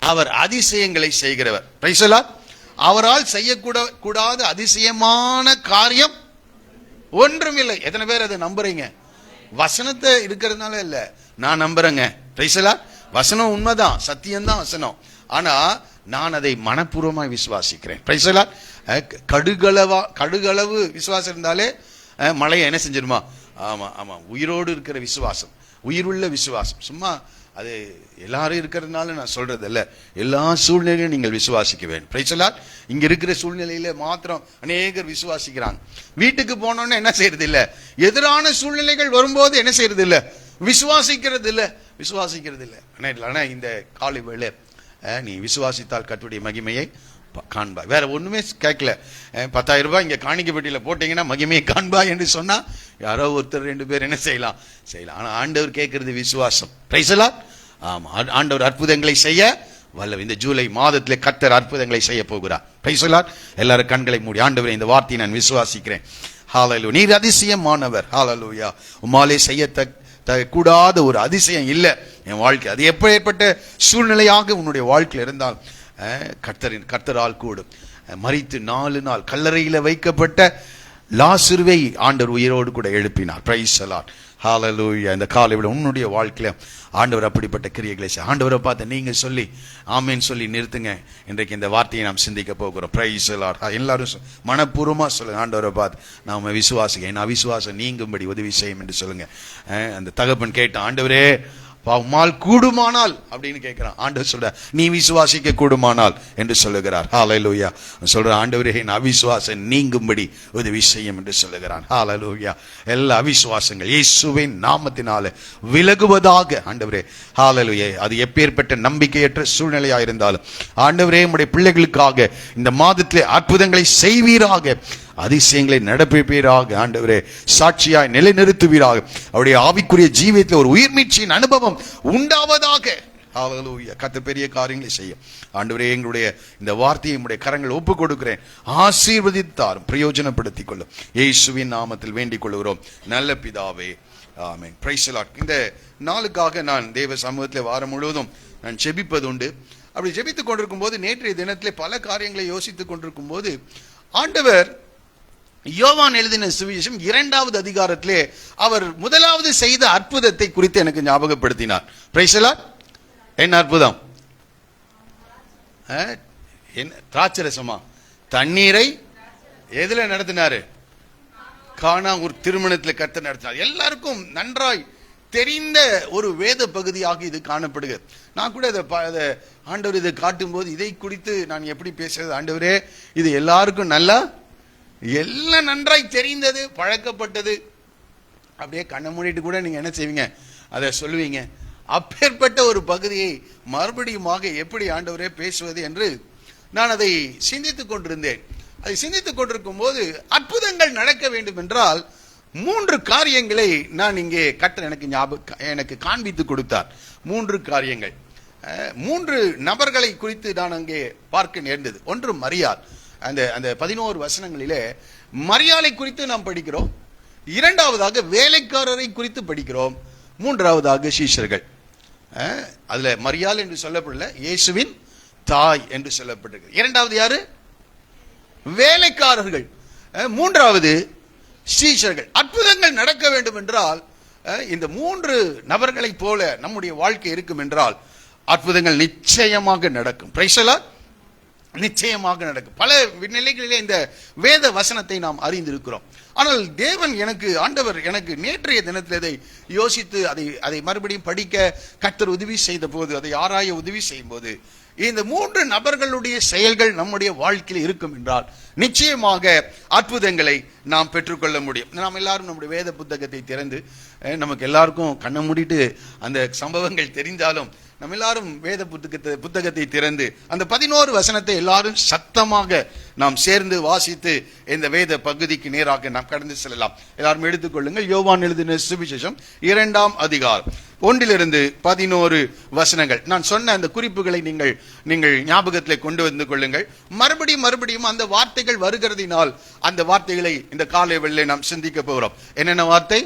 அவர் அதிசயங்களை செய்கிறவர். Price the Lord. அவரால் செய்யக்கூடாத அதிசயமான காரியம் ஒன்றுமில்லை. எத்தனை பேர் அதை நம்புறீங்க? வசனத்தை இருக்கிறதுனால இல்ல, நான் நம்புறேங்க. Price the Lord. வசனம் உண்மைதான், சத்தியம்தான் வசனம். ஆனா நான் அதை மனப்பூர்வமாய் விசுவாசிக்கிறேன். Price the Lord. கடுகளவு விசுவாசம் இருந்தாலே மழையை என்ன செஞ்சிருமா? ஆமா ஆமா, உயிரோடு இருக்கிற விசுவாசம், உயிருள்ள விசுவாசம். சும்மா அது எல்லாரும் இருக்கிறதுனால நான் சொல்றது இல்ல, எல்லா சூழ்நிலையும் நீங்கள் விசுவாசிக்க வேண்டும். Price the Lord. இங்க இருக்கிற சூழ்நிலையில மாத்திரம் அநேகர் விசுவாசிக்கிறாங்க. வீட்டுக்கு போனோன்னு என்ன செய்யறது இல்ல, எதிரான சூழ்நிலைகள் வரும்போது என்ன செய்யறது இல்ல, விசுவாசிக்கிறது இல்ல. ஆனா இந்த காலை வேளை நீ விசுவாசித்தால் கர்த்தருடைய மகிமையை காண்பாய். வேற ஒண்ணுமே கேட்கல. 10,000 ரூபாய் இங்க காணிக்கை பெட்டியில போட்டீங்கன்னா மகிமையை காண்பாய் என்று சொன்னா யாரோ ஒருத்தர் 2 பேர் என்ன செய்யலாம். ஆனா ஆண்டவர் கேட்கறது விசுவாசம். Price the Lord. ஆமா, ஆண்டவர் அற்புதங்களை செய்ய வல்லவர். இந்த ஜூலை மாதத்திலே கர்த்தர் அற்புதங்களை செய்ய போகிறார். Price the Lord. எல்லாரும் கண்களை மூடி, ஆண்டவரே இந்த வார்த்தையை நான் விசுவாசிக்கிறேன். ஹalleluya. நீர் அதிசயமானவர். ஹalleluya. உம்மாலே கூடாத ஒரு அதிசயம் இல்ல என் வாழ்க்கை. அது எப்பேற்பட்ட சூழ்நிலையாக உன்னுடைய வாழ்க்கையில் இருந்தால் கர்த்தரால் கூடும். மரித்து 4 நாள் கல்லறையில வைக்கப்பட்ட லாசருவை ஆண்டவர் உயிரோடு கூட எழுப்பினார். Praise the lord. ஹalleluya. இந்த காலை விட உன்னுடைய வாழ்க்கையில ஆண்டவர் அப்படிப்பட்ட கிரியைகளை செய்ய, ஆண்டவரை பார்த்து நீங்க சொல்லி ஆமென் சொல்லி நிறுத்துங்க. இன்றைக்கு இந்த வார்த்தையை நாம் சிந்திக்க போகிறோம். Price the Lord. எல்லாரும் மனப்பூர்வமா சொல்லுங்க, ஆண்டவரை பார்த்து நாம விசுவாசிக்க, என் அவிசுவாசம் நீங்கும்படி உதவி செய்யும் என்று சொல்லுங்க. அந்த தகப்பன் கேட்ட, ஆண்டவரே உம்மால் கூடுமானால் அப்படின்னு கேட்கிறான். ஆண்டவர் சொல்ற, நீ விசுவாசிக்க கூடுமானால் என்று சொல்லுகிறார். ஹalleluya. சொல்ற, ஆண்டவரே என் அவிசுவாசம் நீங்கும்படி உதவி செய்யும் என்று சொல்லுகிறான். ஹalleluya. எல்லா அவிசுவாசங்கள் இயேசுவின் நாமத்தினால விலகுவதாக ஆண்டவரே. ஹalleluya. அது எப்பேற்பட்ட நம்பிக்கையற்ற சூழ்நிலையா இருந்தாலும் ஆண்டவரே உம்முடைய பிள்ளைகளுக்காக இந்த மாதத்திலே அற்புதங்களை செய்வீராக, அதிசயங்களை நடப்பிப்பீராக. ஆண்டவரே சாட்சியாய் நிலைநிறுத்துவீராக. அவருடைய ஆவிக்குரிய ஜீவியத்தில் ஒரு உயிர்மீட்சியின் அனுபவம் உண்டாவதாக. ஹalleluya. கர்த்தர் பெரிய காரியங்களை செய்யும். ஆண்டவரே எங்களுடைய இந்த வார்த்தையை உம்முடைய கரங்கள் ஒப்புக் கொடுக்கிறேன். ஆசீர்வதித்தாரும் பிரயோஜனப்படுத்திக் கொள்ளும். இயேசுவின் நாமத்தில் வேண்டிக் கொள்கிறோம் நல்ல பிதாவே, ஆமென். Price the Lord. இந்த நாளுக்காக நான் தேவ சமூகத்தில் வாரம் முழுவதும் நான் ஜெபிப்பது உண்டு. அப்படி ஜெபித்துக் கொண்டிருக்கும் போது, நேற்றைய தினத்திலே பல காரியங்களை யோசித்துக் கொண்டிருக்கும் போது, ஆண்டவர் யோவான் எழுதின சுவிசேஷம் 2வது அதிகாரத்திலே அவர் முதலாவது செய்த அற்புதத்தை குறித்து எனக்கு ஞாபகப்படுத்தினார். Price the Lord. என்ன அற்புதம்? திராட்சரசமா? தண்ணீரை எதுல நடத்தினாரு? கானா ஒரு திருமணத்தில் கர்த்தர் நடத்தினார். எல்லாருக்கும் நன்றாய் தெரிந்த ஒரு வேத பகுதியாக இது காணப்படுகிறது. நான் கூட இதை ஆண்டவர் இதை காட்டும் போது இதை குறித்து நான் எப்படி பேசுறது, ஆண்டவரே இது எல்லாருக்கும் நல்லா எல்லாம் நன்றாய் தெரிந்தது, பழக்கப்பட்டது, அப்படியே கண்ணை மூடிட்டு கூட நீங்க என்ன செய்வீங்க, அதை சொல்லுவீங்க. அப்பேற்பட்ட ஒரு பகுதியை மறுபடியுமாக எப்படி ஆண்டவரே பேசுவது என்று நான் அதை சிந்தித்துக் கொண்டிருந்தேன். அதை சிந்தித்துக் கொண்டிருக்கும் போது, அற்புதங்கள் நடக்க வேண்டும் என்றால் 3 காரியங்களை நான் இங்கே கர்த்தர் எனக்கு காண்பித்து கொடுத்தார். 3 காரியங்கள், 3 நபர்களை குறித்து நான் அங்கே பார்க்க நேர்ந்தது. ஒன்று மரியாள். அந்த 11 வசனங்களிலே மரியாளை குறித்து நாம் படிக்கிறோம். 2வதாக வேலைக்காரரை குறித்து படிக்கிறோம். 3வதாக சீஷர்கள். அதுல மரியாள் என்று சொல்லப்படல, இயேசுவின் தாய் என்று சொல்லப்பட்டிருக்கு. 2வது யாரு? வேலைக்காரர்கள். 3வது சீஷர்கள். அற்புதங்கள் நடக்க வேண்டும் என்றால் இந்த 3 நபர்களை போல நம்முடைய வாழ்க்கை இருக்கும் என்றால் அற்புதங்கள் நிச்சயமாக நடக்கும். Price the Lord. நிச்சயமாக நடக்கும். பல நிலைகளிலே இந்த வேத வசனத்தை நாம் அறிந்திருக்கிறோம். ஆனால் தேவன் ஆண்டவர் எனக்கு நேற்றைய தினத்தில் இதை யோசித்து அதை மறுபடியும் படிக்க கர்த்தர் உதவி செய்த போது, அதை ஆராய உதவி செய்யும் போது, இந்த 3 நபர்களுடைய செயல்கள் நம்முடைய வாழ்க்கையில் இருக்கும் என்றால் நிச்சயமாக அற்புதங்களை நாம் பெற்றுக்கொள்ள முடியும். நாம் எல்லாரும் நம்முடைய வேத புத்தகத்தை திறந்து, நமக்கு எல்லாருக்கும் கண்ணை மூடிட்டு அந்த சம்பவங்கள் தெரிந்தாலும் நம்ம எல்லாரும் வேத புத்தகத்தை திறந்து அந்த 11 வசனத்தை எல்லாரும் சத்தமாக நாம் சேர்ந்து வாசித்து இந்த வேத பகுதிக்கு நேராக நாம் கடந்து செல்லலாம். எல்லாரும் எடுத்துக்கொள்ளுங்கள். யோவான் எழுதின சுவிசேஷம் 2ஆம் அதிகாரம் 1 to 11 வசனங்கள். நான் சொன்ன அந்த குறிப்புகளை நீங்கள் ஞாபகத்திலே கொண்டு வந்து கொள்ளுங்கள். மறுபடியும் அந்த வார்த்தைகள் வருகிறதினால் அந்த வார்த்தைகளை இந்த காலை வேளையிலே நாம் சிந்திக்க போகிறோம். என்னென்ன வார்த்தை?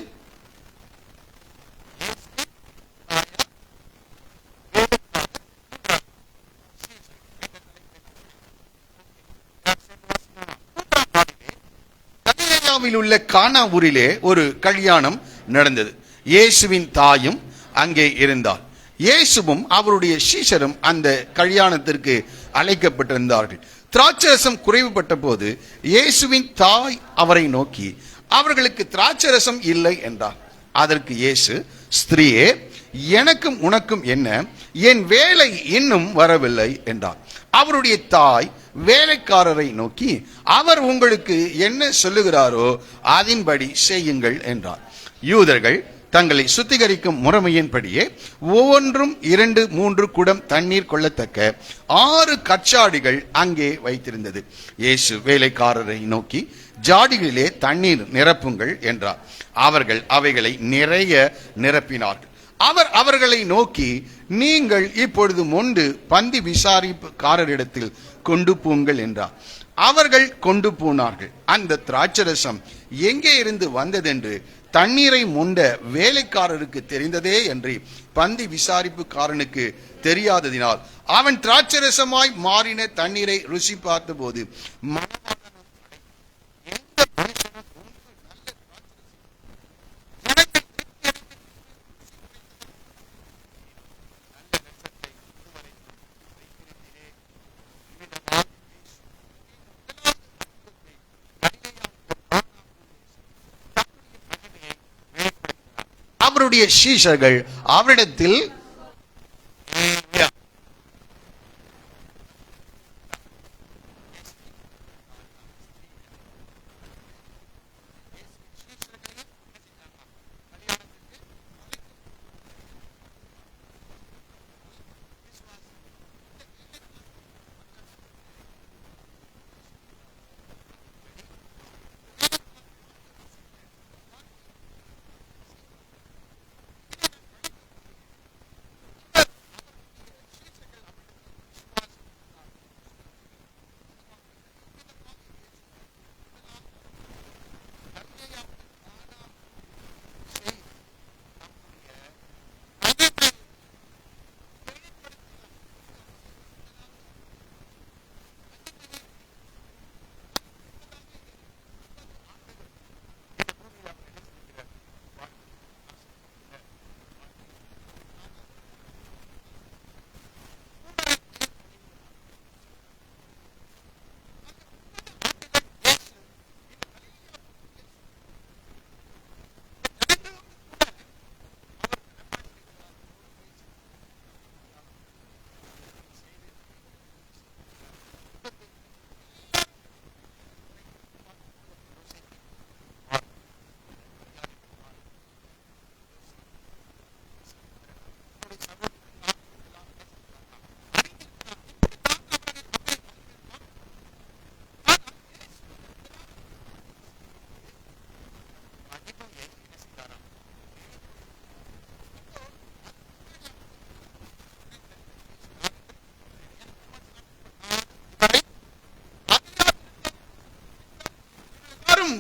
கலிலேயாவில் உள்ள கானா ஊரிலே ஒரு கல்யாணம் நடந்தது. இயேசுவின் தாயும் அங்கே இருந்தார். இயேசுவும் அவருடைய சீஷரும் அந்த கல்யாணத்திற்கு அழைக்கப்பட்டிருந்தார்கள். திராட்சரசம் குறைவுபட்ட போது இயேசுவின் தாய் அவரை நோக்கி, அவர்களுக்கு திராட்சரசம் இல்லை என்றார். அதற்கு இயேசு, ஸ்திரீயே, எனக்கும் உனக்கும் என்ன? என் வேலை இன்னும் வரவில்லை என்றார். அவருடைய தாய் வேலைக்காரரை நோக்கி, அவர் உங்களுக்கு என்ன சொல்லுகிறாரோ அதன்படி செய்யுங்கள் என்றார். யூதர்கள் தங்களை சுத்திகரிக்கும் முறைமையின்படியே ஒவ்வொன்றும் 2-3 குடம் தண்ணீர் கொள்ளத்தக்க 6 கச்சாடிகள் அங்கே வைத்திருந்தது. இயேசு வேலைக்காரரை நோக்கி, ஜாடிகளிலே தண்ணீர் நிரப்புங்கள் என்றார். அவர்கள் அவைகளை நிறைய நிரப்பினார்கள். அவர் அவர்களை நோக்கி, நீங்கள் இப்பொழுது மொண்டு பந்தி விசாரிப்புக்காரரிடத்தில் கொண்டு போங்கள் என்றார். அவர்கள் கொண்டு போனார்கள். அந்த திராட்சரசம் எங்கே இருந்து வந்ததென்று தண்ணீரை மொண்ட வேலைக்காரருக்கு தெரிந்ததே என்று பந்தி விசாரிப்புக்காரனுக்கு தெரியாததினால் அவன் திராட்சரசமாய் மாறின தண்ணீரை ருசி பார்த்த போது, அவருடைய சீஷர்கள் அவரிடத்தில்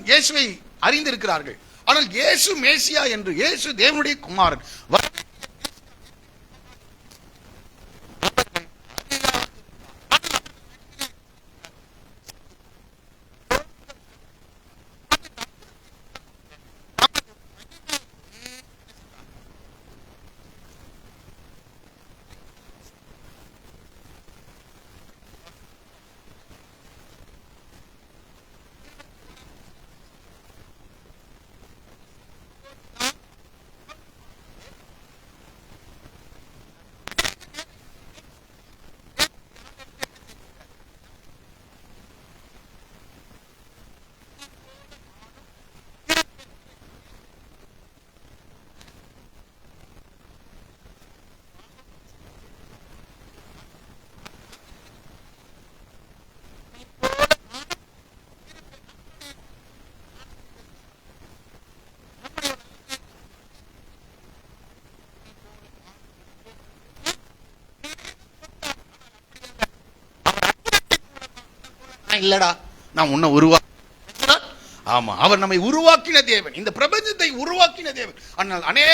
இயேசுவை அறிந்திருக்கிறார்கள். ஆனால் இயேசு மேசியா என்று, இயேசு தேவனுடைய குமாரன், இல்லடா நான் உன்னை ஆமா, அவர் நம்மை உருவாக்கின தேவன், இந்த பிரபஞ்சத்தை உருவாக்கின தேவன். ஆனால் அநேக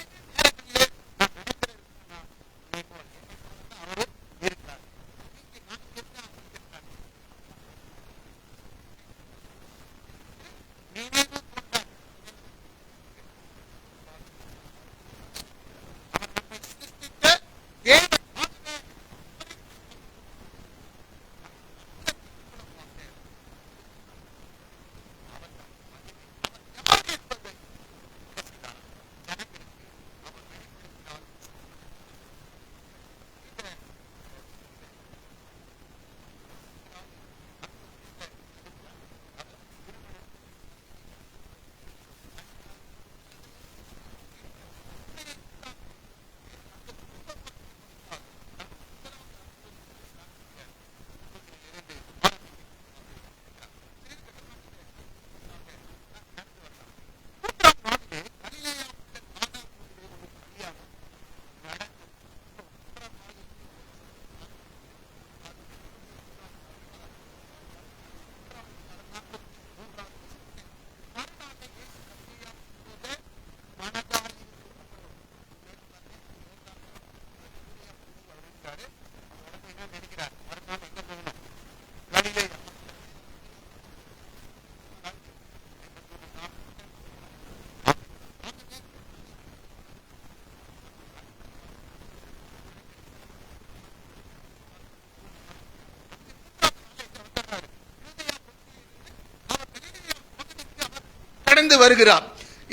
கடந்து வருகிறார்.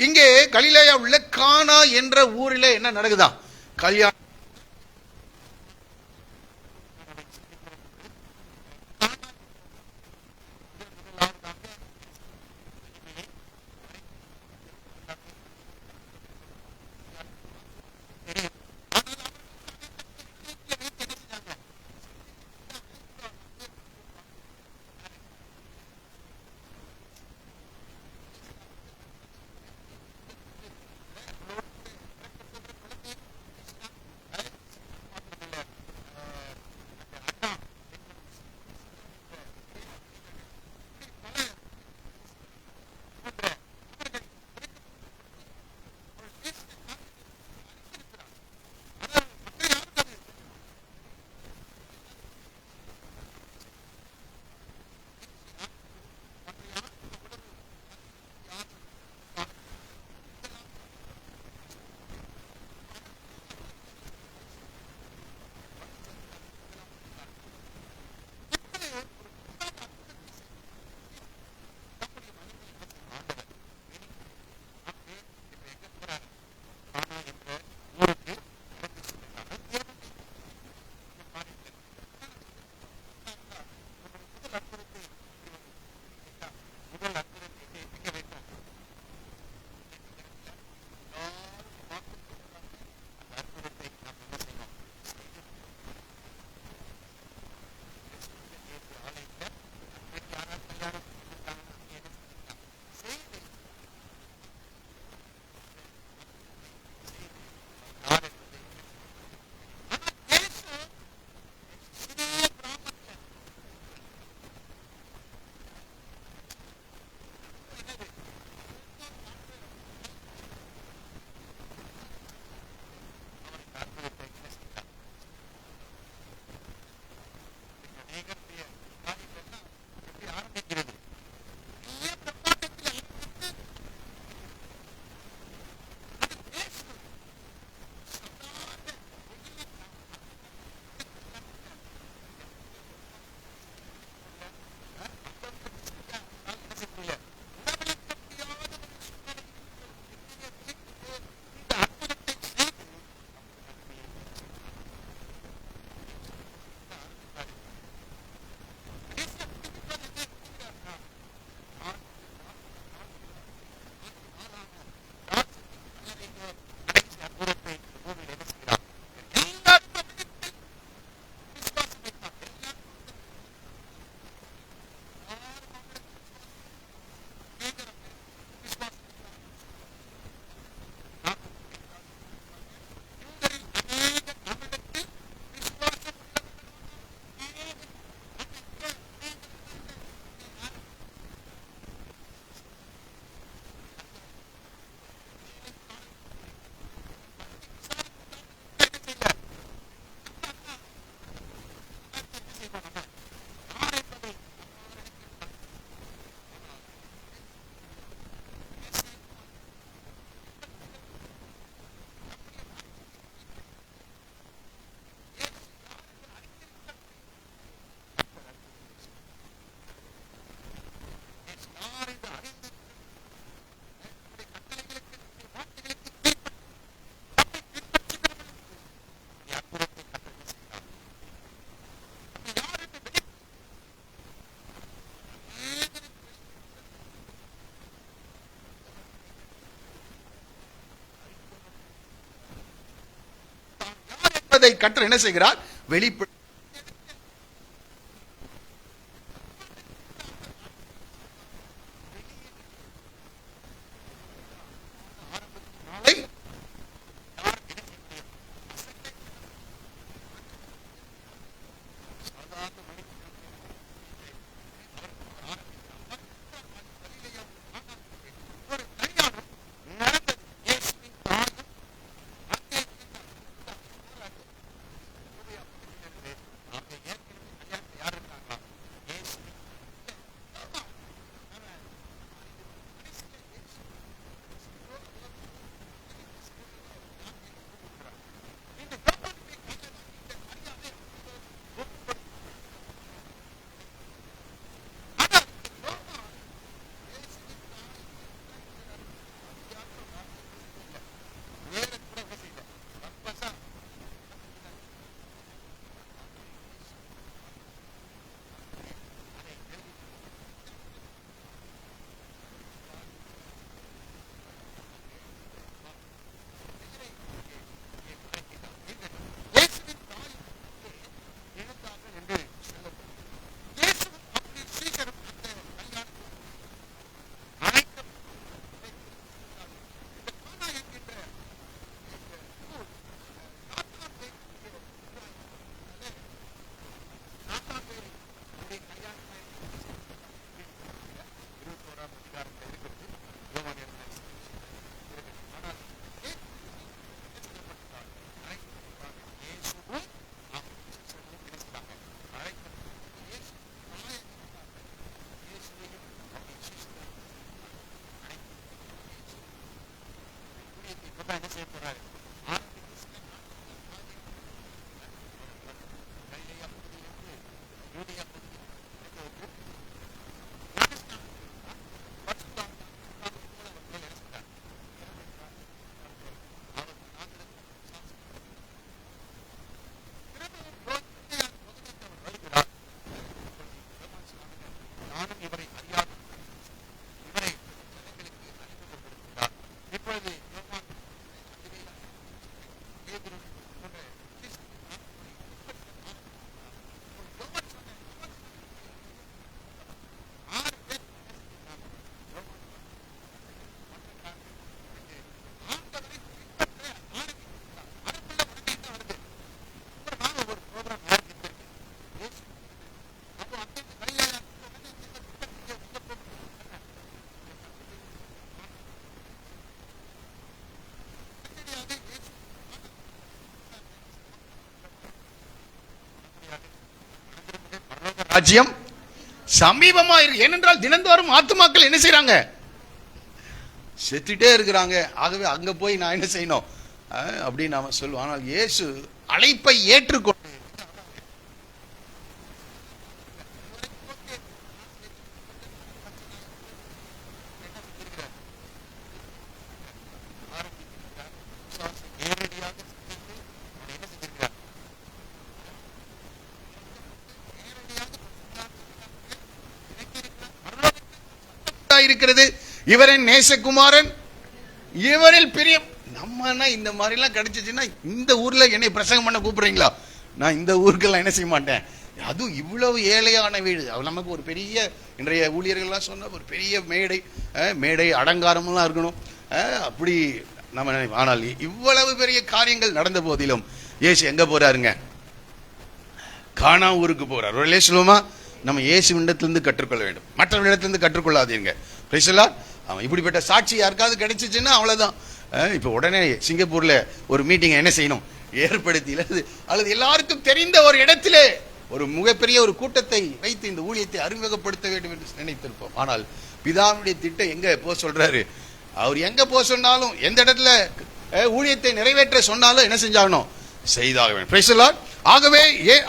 இங்கே கலிலேயா உள்ள கானா என்ற ஊரில் என்ன நடக்குதா? கல்யாணம். கர்த்தர் என்ன செய்கிறார்? வெளிப்பட ராஜ்யம் சமீபமா இருக்கு. ஏனென்றால் தினந்தோறும் ஆத்துமாக்கள் என்ன செய்யறாங்க? செத்துட்டே இருக்கிறாங்க. ஆகவே அங்க போய் நான் என்ன செய்யணும் அப்படின்னு நாம சொல்லுவோம். ஆனால் இயேசு அழைப்பை ஏற்றுக்கொண்டு இருக்கிறது. இவரின் நேசகுமாரன், இவரில் பிரியம். நம்ம இந்த மாதிரி எல்லாம் கிடைச்சிச்சுன்னா இந்த ஊர்ல என்னை பிரசங்கம் பண்ண கூப்பிடுறீங்களா? நான் இந்த ஊருக்கெல்லாம் என்ன செய்ய மாட்டேன். அதுவும் இவ்வளவு ஏழையான வீடு. நமக்கு ஒரு பெரிய இன்றைய ஊழியர்கள்லாம் சொன்ன ஒரு பெரிய மேடை அலங்காரமெல்லாம் இருக்கணும். அப்படி நம்ம ஆனால் இவ்வளவு பெரிய காரியங்கள் நடந்த போதிலும் இயேசு எங்க போறாருங்க? கானா ஊருக்கு போறார். ஒரு சொல்லுவோமா, நம்ம இயேசுவிடத்திலிருந்து கற்றுக்கொள்ள வேண்டும், மற்றவர்களிடத்திலிருந்து கற்றுக்கொள்ளாதீங்க. அவன் இப்படிப்பட்ட சாட்சி யாருக்காவது கிடைச்சிச்சுன்னா அவ்வளவுதான். இப்ப உடனே சிங்கப்பூர்ல ஒரு மீட்டிங் என்ன செய்யணும் ஏற்படுத்தி, அல்லது எல்லாருக்கும் தெரிந்த ஒரு இடத்திலே ஒரு மிகப்பெரிய ஒரு கூட்டத்தை வைத்து இந்த ஊழியத்தை அறிமுகப்படுத்த வேண்டும் என்று நினைத்திருப்போம். ஆனால் பிதாவுடைய திட்டம் எங்க போ சொல்றாரு? அவர் எங்க போ சொன்னாலும், எந்த இடத்துல ஊழியத்தை நிறைவேற்ற சொன்னாலும் என்ன செஞ்சாகணும்? செய்தாக வேண்டும். ஆகவே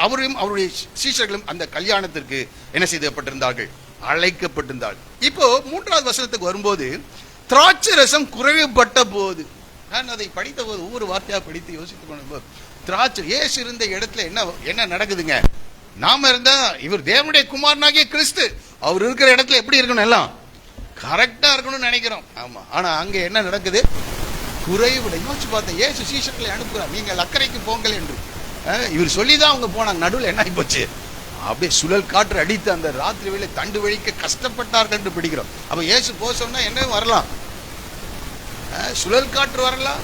அவரும் அவருடைய சீஷர்களும் அந்த கல்யாணத்திற்கு என்ன செய்யப்பட்டிருந்தார்கள்? அழைக்கப்பட்டிருந்தார்கள். இப்போ 3வது வசனத்துக்கு வரும்போது, திராட்சை ரசம் குறைவுபட்ட போது, நான் அதை படித்த போது ஒவ்வொரு வார்த்தையா படித்து யோசித்துக் கொண்டு, திராட்சை இயேசு இருந்த இடத்துல என்ன நடக்குதுங்க? நாம இருந்தா இவர் தேவனுடைய குமாரனாகிய கிறிஸ்து, அவர் இருக்கிற இடத்துல எப்படி இருக்கணும்? எல்லாம் கரெக்டா இருக்கணும்னு நினைக்கிறோம். ஆமா, ஆனா அங்க என்ன நடக்குது? குறைவுட. யோசிச்சு பார்த்தேன், இயேசு சீஷர்களை அனுப்புறார், நீங்கள் அக்கறைக்கு போங்கள் என்று. இவர் சொல்லிதான் அவங்க போனாங்க. நடுவில் என்ன ஆகி போச்சு? அப்படியே சுழல் காற்று அடித்து அந்த ராத்திரி வேளை தண்டு வழிக்க கஷ்டப்பட்டார்கள் என்று பிடிக்கிறோம். அப்ப இயேசு போக சொன்னா என்ன வரலாம்? சுழல் காற்று வரலாம்,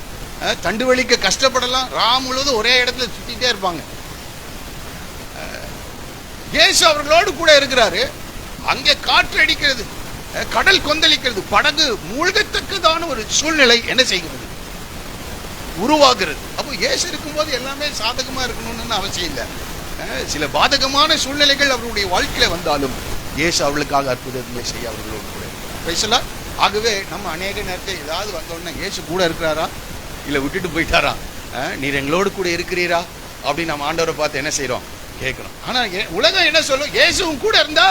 தண்டு வழிக்க கஷ்டப்படலாம், ராம் முழுவதும் ஒரே இடத்துல சுத்திட்டே இருப்பாங்க. இயேசு அவர்களோடு கூட இருக்கிறாரு. அங்கே காற்று அடிக்கிறது, கடல் கொந்தளிக்கிறது, படகு மூழ்கத்தக்கதான ஒரு சூழ்நிலை என்ன செய்கிறது? உருவாகிறது. அப்போ இயேசு இருக்கும்போது எல்லாமே சாதகமா இருக்கணும்னு அவசியம் இல்லை. சில பாதகமான சூழ்நிலைகள் அவருடைய வாழ்க்கையில வந்தாலும் இயேசு அவர்களுக்காக அற்புதங்களை செய்ய அவர்களோடு கூட பேசலாம். ஆகவே நம்ம அநேக நேரத்தில் ஏதாவது வந்தோடனே இயேசு கூட இருக்கிறாரா இல்ல விட்டுட்டு போயிட்டாரா, நீர் எங்களோடு கூட இருக்கிறீரா அப்படின்னு நம்ம ஆண்டவரை பார்த்து என்ன செய்யறோம்? கேட்கணும். ஆனா உலகம் என்ன சொல்லும்? இயேசுவும் கூட இருந்தா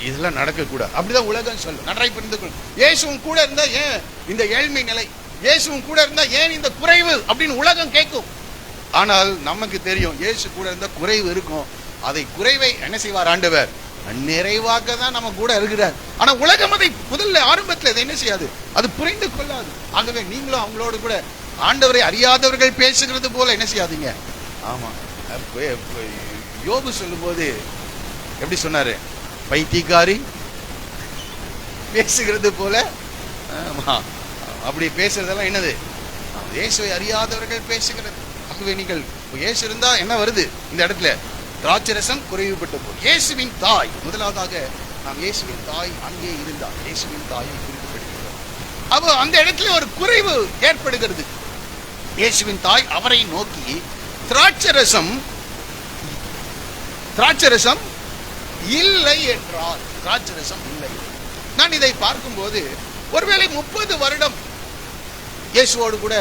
இதெல்லாம் நடக்க கூடாது, அப்படிதான் உலகம் சொல்லும். நன்றாய் புரிந்து கொள்ளும். இயேசுவும் கூட இருந்தா ஏன் இந்த ஏழ்மை நிலை? இயேசுவும் கூட இருந்தா ஏன் இந்த குறைவு அப்படின்னு உலகம் கேட்கும். ஆனால் நமக்கு தெரியும், இயேசு கூட இருந்தா குறைவு இருக்கும். அதை குறைவை என்ன செய்வார் ஆண்டவர்? நிறைவாக தான் நம்ம கூட இருக்கிறார். ஆனா உலகம் அதை முதல்ல ஆரம்பத்தில் அதை என்ன செய்யாது, அது புரிந்து கொள்ளாது. ஆகவே நீங்களும் அவங்களோடு கூட ஆண்டவரை அறியாதவர்கள் பேசுகிறது போல என்ன செய்யாதீங்க. ஆமா, யோபு சொல்லும் போது எப்படி சொன்னாரு? பைத்தியக்காரி பேசுகிறது போல. அப்படி பேசுறதெல்லாம் என்னது? இயேசுவை அறியாதவர்கள் பேசுகிறது. ஆகவே நீங்கள் இயேசு இருந்தா என்ன வருது இந்த இடத்துல? திராட்சரசம் குறைவுபட்ட போது இயேசுவின் தாய், முதலாவதாக நாம் இயேசுவின் தாய் அங்கே இருந்தார். இயேசுவின் தாயை குறிப்பிடுகிறோம். அப்போ அந்த இடத்துல ஒரு குறைவு ஏற்படுகிறது. இயேசுவின் தாய் அவரை நோக்கி திராட்சரசம் இல்லை என்றார். திராட்சரசம் இல்லை. நான் இதை பார்க்கும்போது ஒருவேளை 30 வருடம் இயேசுவோடு கூட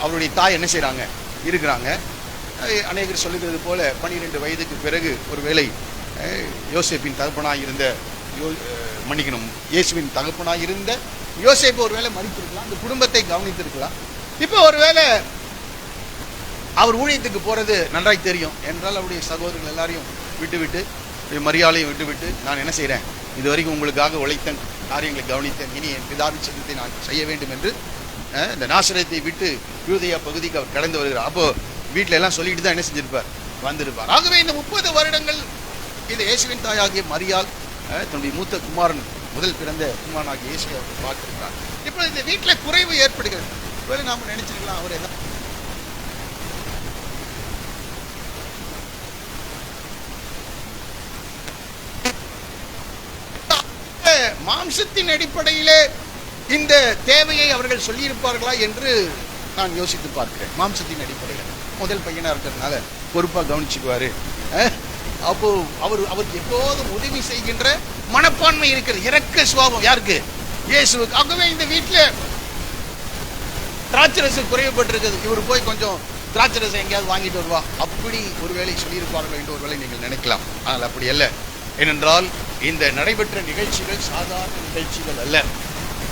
அவருடைய தாய் என்ன செய்றாங்க, இருக்கிறாங்க. அநேகர் சொல்லுகிறது போல 12 வயதுக்கு பிறகு ஒருவேளை யோசேப்பின் தகப்பனாய் இருந்த மன்னிக்கணும், இயேசுவின் தகப்பனாய் இருந்த யோசேப்பு ஒருவேளை மறித்திருக்கலாம், அந்த குடும்பத்தை கவனித்திருக்கலாம். இப்போ ஒருவேளை அவர் ஊழியத்துக்கு போறது நன்றாய் தெரியும் என்றால் அவருடைய சகோதரர்கள் எல்லாரையும் விட்டுவிட்டு, மரியாதையும் விட்டுவிட்டு, நான் என்ன செய்கிறேன், இது வரைக்கும் உங்களுக்காக உழைத்தேன், காரியங்களை கவனித்தேன், இனி என் பிதாவின் சித்தத்தை நான் செய்ய வேண்டும் என்று இந்த நாசரேத்தை விட்டு யூதேயா பகுதிக்கு அவர் கடந்து வருகிறார். அப்போ வீட்டில எல்லாம் சொல்லிட்டு தான் என்ன செஞ்சிருப்பார், வந்திருப்பார். ஆகவே இந்த 30 வருடங்கள் இந்த இயேசுவின் தாயாகிய மரியாள் தன்னுடைய மூத்த குமாரன், முதல் பிறந்த குமாரனாகிய இயேசுவை அவர் பார்த்திருக்கிறார். இப்போ இந்த வீட்டில் குறைவு ஏற்படுகிறது. ஒருவேளை நாம நினைச்சிருக்கலாம், அவர் என்ன மாம்சத்தின் அடிப்படையிலே இந்த தேவையை அவர்கள் சொல்லியிருப்பார்களா என்று நான் யோசித்து பார்க்கிறேன். மாம்சத்தின் அடிப்படையில் முதல் பையனா இருக்கிறதுனால பொறுப்பா கவனிச்சுக்குவாரு. அப்போ அவருக்கு எப்போதும் உதவி செய்கின்ற மனப்பான்மை இருக்கிறது, இரக்க சுபாவம் யாருக்கு, இயேசுவுக்கு. ஆகவே இந்த வீட்டில் திராட்சரசு குறைவுபட்டிருக்குது, இவர் போய் கொஞ்சம் திராட்சரசம் எங்கேயாவது வாங்கிட்டு வருவா, அப்படி ஒருவேளை சொல்லியிருப்பார்கள் என்று ஒருவேளை நீங்கள் நினைக்கலாம். ஆனால் அப்படி அல்ல. ஏனென்றால் இந்த நடைபெற்ற நிகழ்ச்சிகள் சாதாரண நிகழ்ச்சிகள் அல்ல.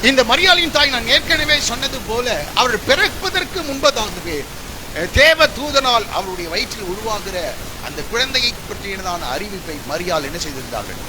இந்த மரியாளின் தாய், நான் ஏற்கனவே சொன்னது போல, அவர் பிறப்பதற்கு முன்பதாகவே தேவ தூதனால் அவருடைய வயிற்றில் உருவாகிற அந்த குழந்தையை பற்றியதான அறிவிப்பை மரியாள் என்ன செய்திருந்தார்கள்,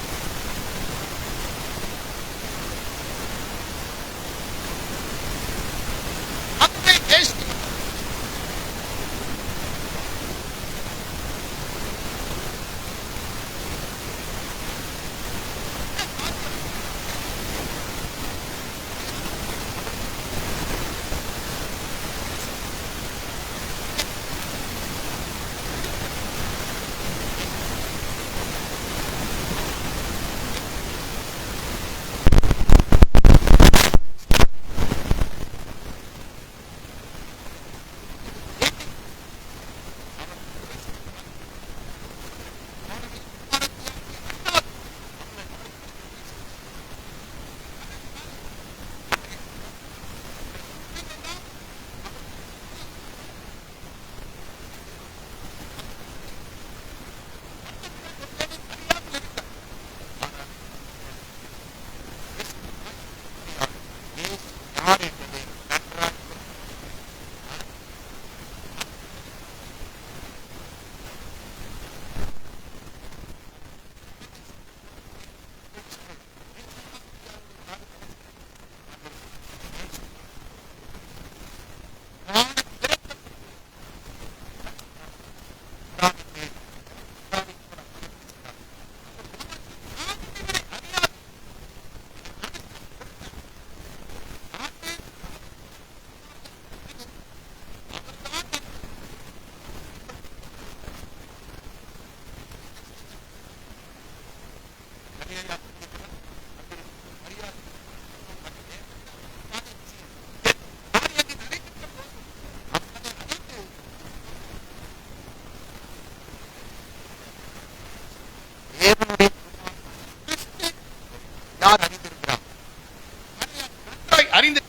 அறிந்து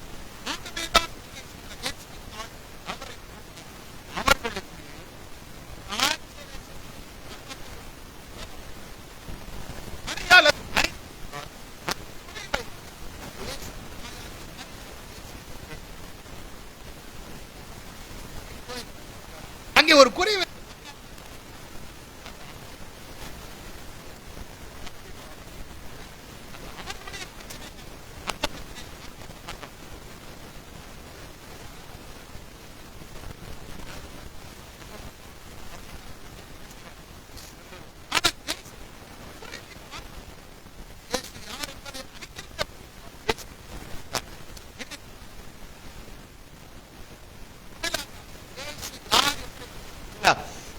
அங்கே ஒரு குறைவு.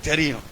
தெரியும்.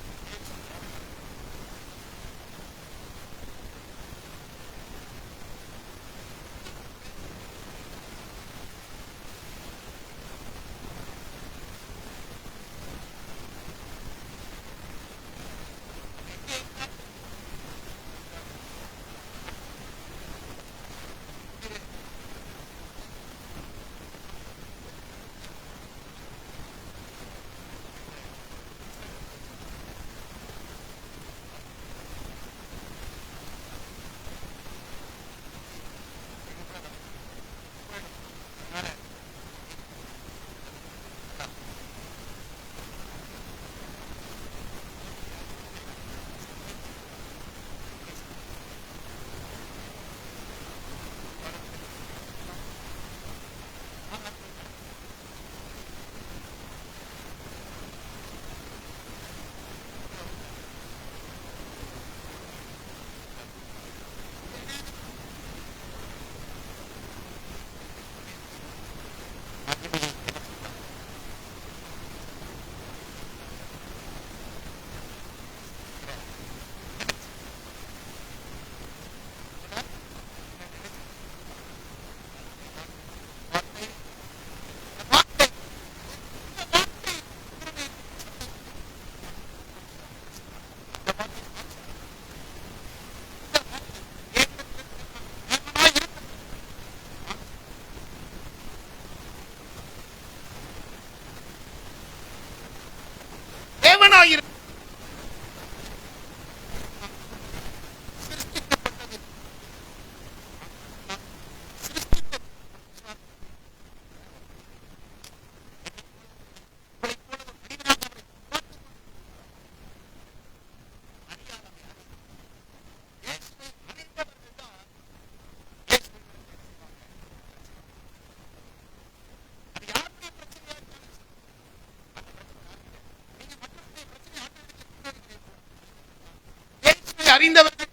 அறிந்தவர்கள்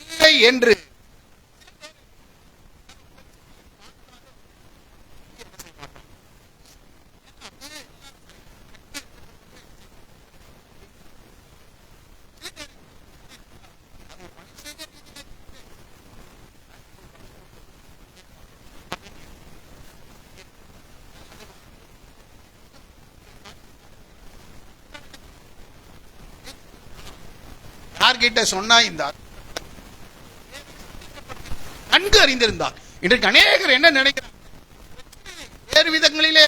இல்லை என்று யார்கிட்ட சொன்னா இந்த நன்கு அறிந்திருந்தார். இன்றைக்கு அநேகர் என்ன நினைக்கிறார்? வேறு விதங்களிலே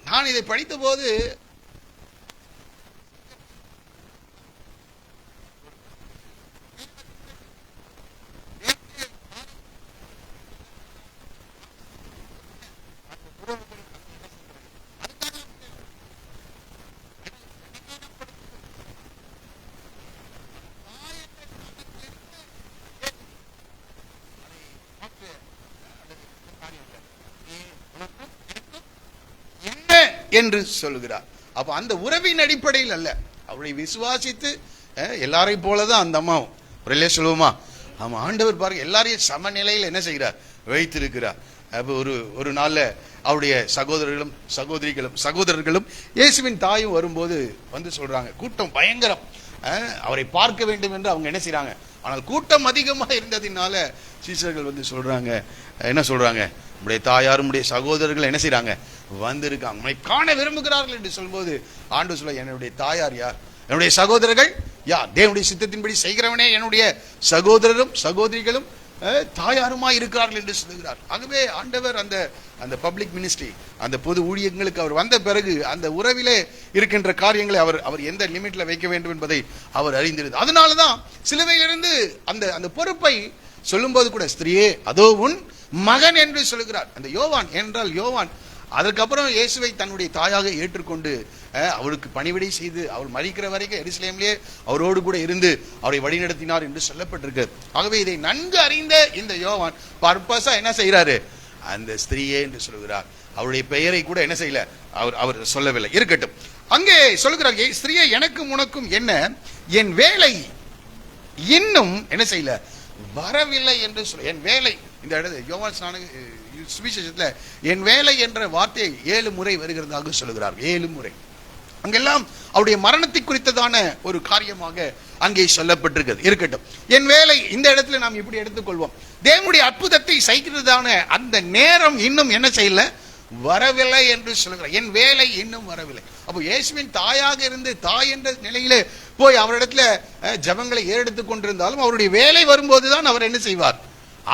நான் இதை படித்த போது என்று சொல்லுகிறார். அப்ப அந்த உறவின் அடிப்படையில் அல்ல, அவரை விசுவாசித்து எல்லாரையும் போலதான் அந்த அம்மாவும் ஒரே சொல்லுவோமா, ஆமா ஆண்டவர் பாருங்க எல்லாரையும் சமநிலையில் என்ன செய்கிறார், வைத்திருக்கிறார். அப்ப ஒரு நாள்ல அவருடைய சகோதரர்களும் இயேசுவின் தாயும் வரும்போது வந்து சொல்றாங்க, கூட்டம் பயங்கரம், அவரை பார்க்க வேண்டும் என்று அவங்க என்ன செய்யறாங்க. ஆனால் கூட்டம் அதிகமா இருந்ததினால சீசர்கள் வந்து சொல்றாங்க, என்ன சொல்றாங்க, உடைய தாயாரும் உடைய சகோதரர்கள் என்ன செய்யறாங்க, வந்திருக்காங்க, உன்னை காண விரும்புகிறார்கள் என்று சொல்லும்போது ஆண்டு சொல்ல, என்னுடைய தாயார் யார், என்னுடைய சகோதரர்கள் யார், தேவனுடைய சித்தத்தின்படி செய்கிறவனே என்னுடைய சகோதரரும் சகோதரிகளும் தாயாருமா இருக்கிறார்கள் என்று சொல்லுகிறார். ஆகவே ஆண்டவர் அந்த பப்ளிக் மினிஸ்ட்ரி, அந்த பொது ஊழியங்களுக்கு அவர் வந்த பிறகு அந்த உறவிலே இருக்கின்ற காரியங்களை அவர் எந்த லிமிட்ல வைக்க வேண்டும் என்பதை அவர் அறிந்திருந்தார். அதனாலதான் சிலுவையிலிருந்து அந்த பொறுப்பை சொல்லும் போது கூட, ஸ்திரியே அதோ உன் மகன் என்று சொல்லுகிறார். அந்த யோவான் என்றால் யோவான் அதுக்கப்புறம் இயேசுவை தன்னுடைய தாயாக ஏற்றுக்கொண்டு அவருக்கு பணிவிடை செய்து அவர் மரிக்கிற வரைக்கும் எருசலேமிலே அவரோடு கூட இருந்து அவரை வழிநடத்தினார் என்று சொல்லப்பட்டிருக்கு. ஆகவே இதை நன்கு அறிந்த இந்த யோவான் பர்பஸா என்ன செய்யறாரு, அந்த ஸ்திரீயே என்று சொல்கிறார். அவருடைய பெயரை கூட என்ன செய்யல, அவர் சொல்லவில்லை. இருக்கட்டும், அங்கே சொல்லுகிறார், ஸ்திரீயே எனக்கும் உனக்கும் என்ன, என் வேலை இன்னும் என்ன செய்யல, வரவில்லை என்று சொல்ல. என் வேலை, இந்த இடத்துல யோவான் சுவிசேஷத்துல என் வேலை என்ற வார்த்தை 7 முறை வருகிறதாக சொல்லுகிறார். 7 முறை. அங்கெல்லாம் அவருடைய மரணத்தை குறித்ததான ஒரு காரியமாக அங்கே சொல்லப்பட்டிருக்கிறது. இருக்கட்டும், என் வேலை இந்த இடத்துல நாம் இப்படி எடுத்துக்கொள்வோம். தேவனுடைய அற்புதத்தை செய்கிறதான அந்த நேரம் இன்னும் என்ன செய்யல, வரவில்லை என்று சொல்லுகிறார். என் வேலை இன்னும் வரவில்லை. அப்போ இயேசுவின் தாயாக இருந்து தாய் என்ற நிலையிலே போய் அவரிடத்துல ஜபங்களை ஏறெடுத்துக் கொண்டிருந்தாலும் அவருடைய வேலை வரும்போதுதான் அவர் என்ன செய்வார்,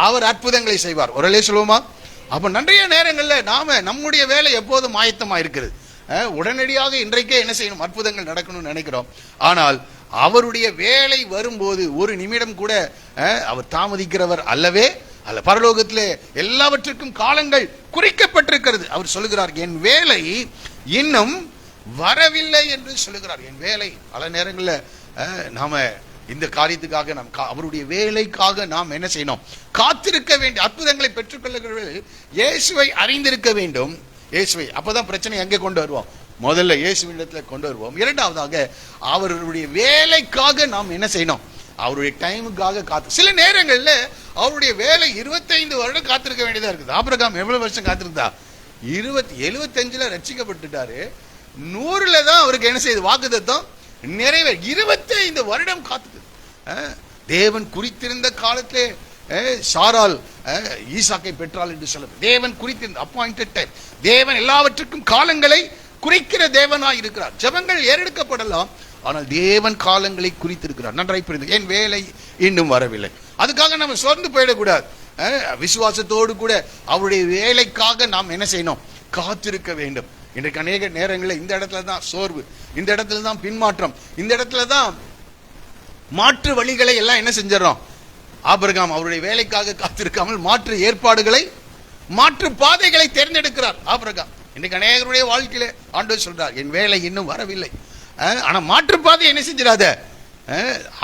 அவர் அற்புதங்களை செய்வார். ஒரே சொல்லுவோமா? அப்ப நிறைய நேரங்கள்ல நாம நம்முடைய வேலை எப்போதும் ஆயத்தமா இருக்கிறது. உடனடியாக இன்றைக்கே என்ன செய்யணும், அற்புதங்கள் நடக்கணும்னு நினைக்கிறோம். ஆனால் அவருடைய வேலை வரும்போது ஒரு நிமிடம் கூட அவர் தாமதிக்கிறவர் அல்லவே அல்ல. பரலோகத்திலே எல்லாவற்றுக்கும் காலங்கள் குறிக்கப்பட்டிருக்கிறது. அவர் சொல்லுகிறார், என் வேலை இன்னும் வரவில்லை என்று சொல்லுகிறார். என் வேலை பல நேரங்களில் நாம இந்த காரியத்துக்காக நாம் அவருடைய வேலைக்காக நாம் என்ன செய்யணும், காத்திருக்க வேண்டும். அற்புதங்களை பெற்றுக்கொள்ளுகிறவர்கள் இயேசுவை அறிந்திருக்க வேண்டும். இயேசுவை அப்பதான் பிரச்சனை எங்கே கொண்டு வருவோம், முதல்ல இயேசுவிடத்துல கொண்டு வருவோம். இரண்டாவதாக அவருடைய வேலைக்காக நாம் என்ன செய்யணும், அவருடைய டைமுக்காக காத்து. சில நேரங்கள்ல அவருடைய வேலை 25 வருடம் காத்திருக்க வேண்டியதா இருக்குது. ஆபிரகாம் எவ்வளவு வருஷம் காத்திருந்தா, 75ல ரட்சிக்கப்பட்டுட்டாரு. 100ல தான் அவருக்கு என்ன செய்யுது, வாக்குத்தத்தம் நிறைவே. 25 வருடம் காத்துது. தேவன் குறித்திருந்த காலத்திலே சாரால் ஈசாக்கை பெற்றாள் என்று சொல்ல, தேவன் குறித்திருந்த அப்பாயிண்டட் டைம். தேவன் எல்லாவற்றுக்கும் காலங்களை குறிக்கிற தேவனாய் இருக்கிறார். ஜெபங்கள் ஏறெடுக்கப்படலாம், ஆனால் தேவன் காலங்களை குறித்திருக்கிறார். நன்றாய் புரிந்து, என் வேலை இன்னும் வரவில்லை. அதுக்காக நம்ம சோர்ந்து போயிடக்கூடாது. விசுவாசத்தோடு கூட அவருடைய வேலைக்காக நாம் என்ன செய்யணும், காத்திருக்க வேண்டும். இன்றைக்கு அநேக நேரங்களில் இந்த இடத்துல தான் சோர்வு, இந்த இடத்துல தான் பின்மாற்றம், இந்த இடத்துல தான் மாற்று வழிகளை எல்லாம் என்ன செஞ்சிடறோம். ஆபிரகாம் அவருடைய வேலைக்காக காத்திருக்காமல் மாற்று ஏற்பாடுகளை, மாற்று பாதைகளை தேர்ந்தெடுக்கிறார் ஆபிரகாம். இன்னைக்கு அநேகருடைய வாழ்க்கையில ஆண்டவர் சொல்றார், என் வேலை இன்னும் வரவில்லை. ஆனா மாற்று பாதை என்ன செஞ்சிடாத,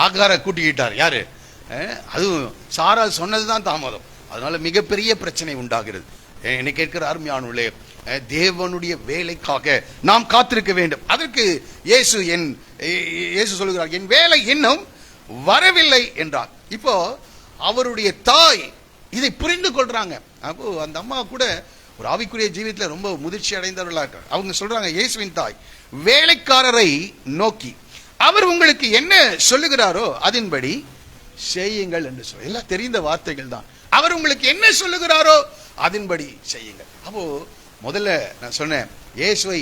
ஆகார கூட்டிக்கிட்டார். யாரு, அதுவும் சாரால் சொன்னதுதான் தாமதம். அதனால மிகப்பெரிய பிரச்சனை உண்டாகிறது. என்னை கேட்கிற அருமையானவர்களே, தேவனுடைய வேலைக்காக நாம் காத்திருக்க வேண்டும். அதற்கு இயேசு சொல்லுகிறார், என் வேலை இன்னும் வரவில்லை என்றார். இப்போ அவருடைய தாய் இதை புரிந்து கொள்றாங்க. அப்போ அந்த அம்மா கூட ஒரு ஆவிக்குரிய ஜீவிதத்தில் ரொம்ப முதிர்ச்சி அடைந்தவர்களா இருக்காங்க. அவங்க சொல்றாங்க, இயேசுவின் தாய் வேலைக்காரரை நோக்கி அவர் உங்களுக்கு என்ன சொல்லுகிறாரோ அதன்படி செய்யுங்கள் என்று சொல்ல. எல்லாம் தெரிந்த வார்த்தைகள் தான். அவர் உங்களுக்கு என்ன சொல்லுகிறாரோ அதன்படி செய்யுங்கள். அப்போ முதல்ல நான் சொன்னேன், இயேசுவை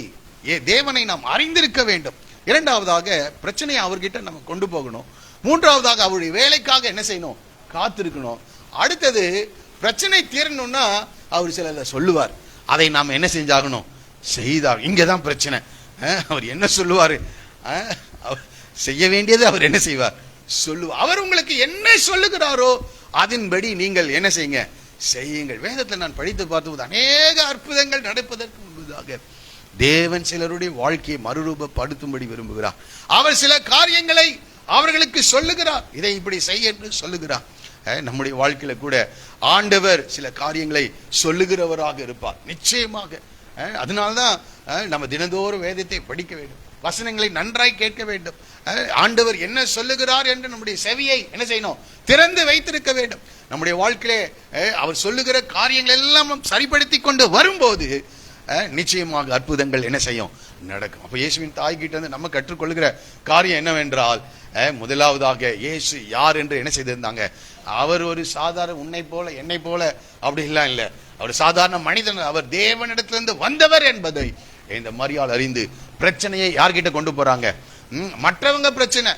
தேவனை நாம் அறிந்திருக்க வேண்டும். இரண்டாவதாக பிரச்சனையை அவர்கிட்ட நம்ம கொண்டு போகணும். மூன்றாவதாக அவருடைய வேலைக்காக என்ன செய்யணும், காத்திருக்கணும். அடுத்தது பிரச்சனை தீரணும்னா அவர் சில சொல்லுவார், அதை நாம் என்ன செஞ்சாகணும், செய்தார். இங்கதான் பிரச்சனை. அவர் என்ன சொல்லுவாரு, செய்ய வேண்டியது அவர் என்ன செய்வார், சொல்லுவார். அவர் உங்களுக்கு என்ன சொல்லுகிறாரோ அதன்படி நீங்கள் என்ன செய்யுங்க, செய்யுங்கள். வேதத்தை நான் படித்து பார்த்தபோது அநேக அற்புதங்கள் நடப்பதற்கு முன்பதாக தேவன் சிலருடைய வாழ்க்கையை மறுரூபப்படுத்தும்படி விரும்புகிறார். அவர் சில காரியங்களை அவர்களுக்கு சொல்லுகிறார், இதை இப்படி செய்ய என்று சொல்லுகிறார். நம்முடைய வாழ்க்கையில கூட ஆண்டவர் சில காரியங்களை சொல்லுகிறவராக இருப்பார் நிச்சயமாக. அதனால்தான் நம்ம தினந்தோறும் வேதத்தை படிக்க வேண்டும், வசனங்களை நன்றாய் கேட்க வேண்டும். ஆண்டவர் என்ன சொல்லுகிறார் என்று நம்முடைய செவியை என்ன செய்யணும், திறந்து வைத்திருக்க வேண்டும். நம்முடைய வாழ்க்கையிலே அவர் சொல்லுகிற காரியங்கள் எல்லாம் சரிப்படுத்தி கொண்டு வரும்போது நிச்சயமாக அற்புதங்கள் என்ன செய்யும், நடக்கும். அப்ப இயேசுவின் தாய்கிட்ட இருந்து நம்ம கற்றுக்கொள்ளுகிற காரியம் என்னவென்றால், முதலாவதாக இயேசு யார் என்று என்ன செய்திருந்தாங்க. அவர் ஒரு சாதாரண உன்னை போல என்னை போல அப்படி எல்லாம் இல்லை, அவர் சாதாரண மனிதன். அவர் தேவனிடத்திலிருந்து வந்தவர் என்பதை இந்த மரியாள் அறிந்து பிரச்சனையை யார்கிட்ட கொண்டு போறாங்க, மற்றவங்க பிரச்சனை.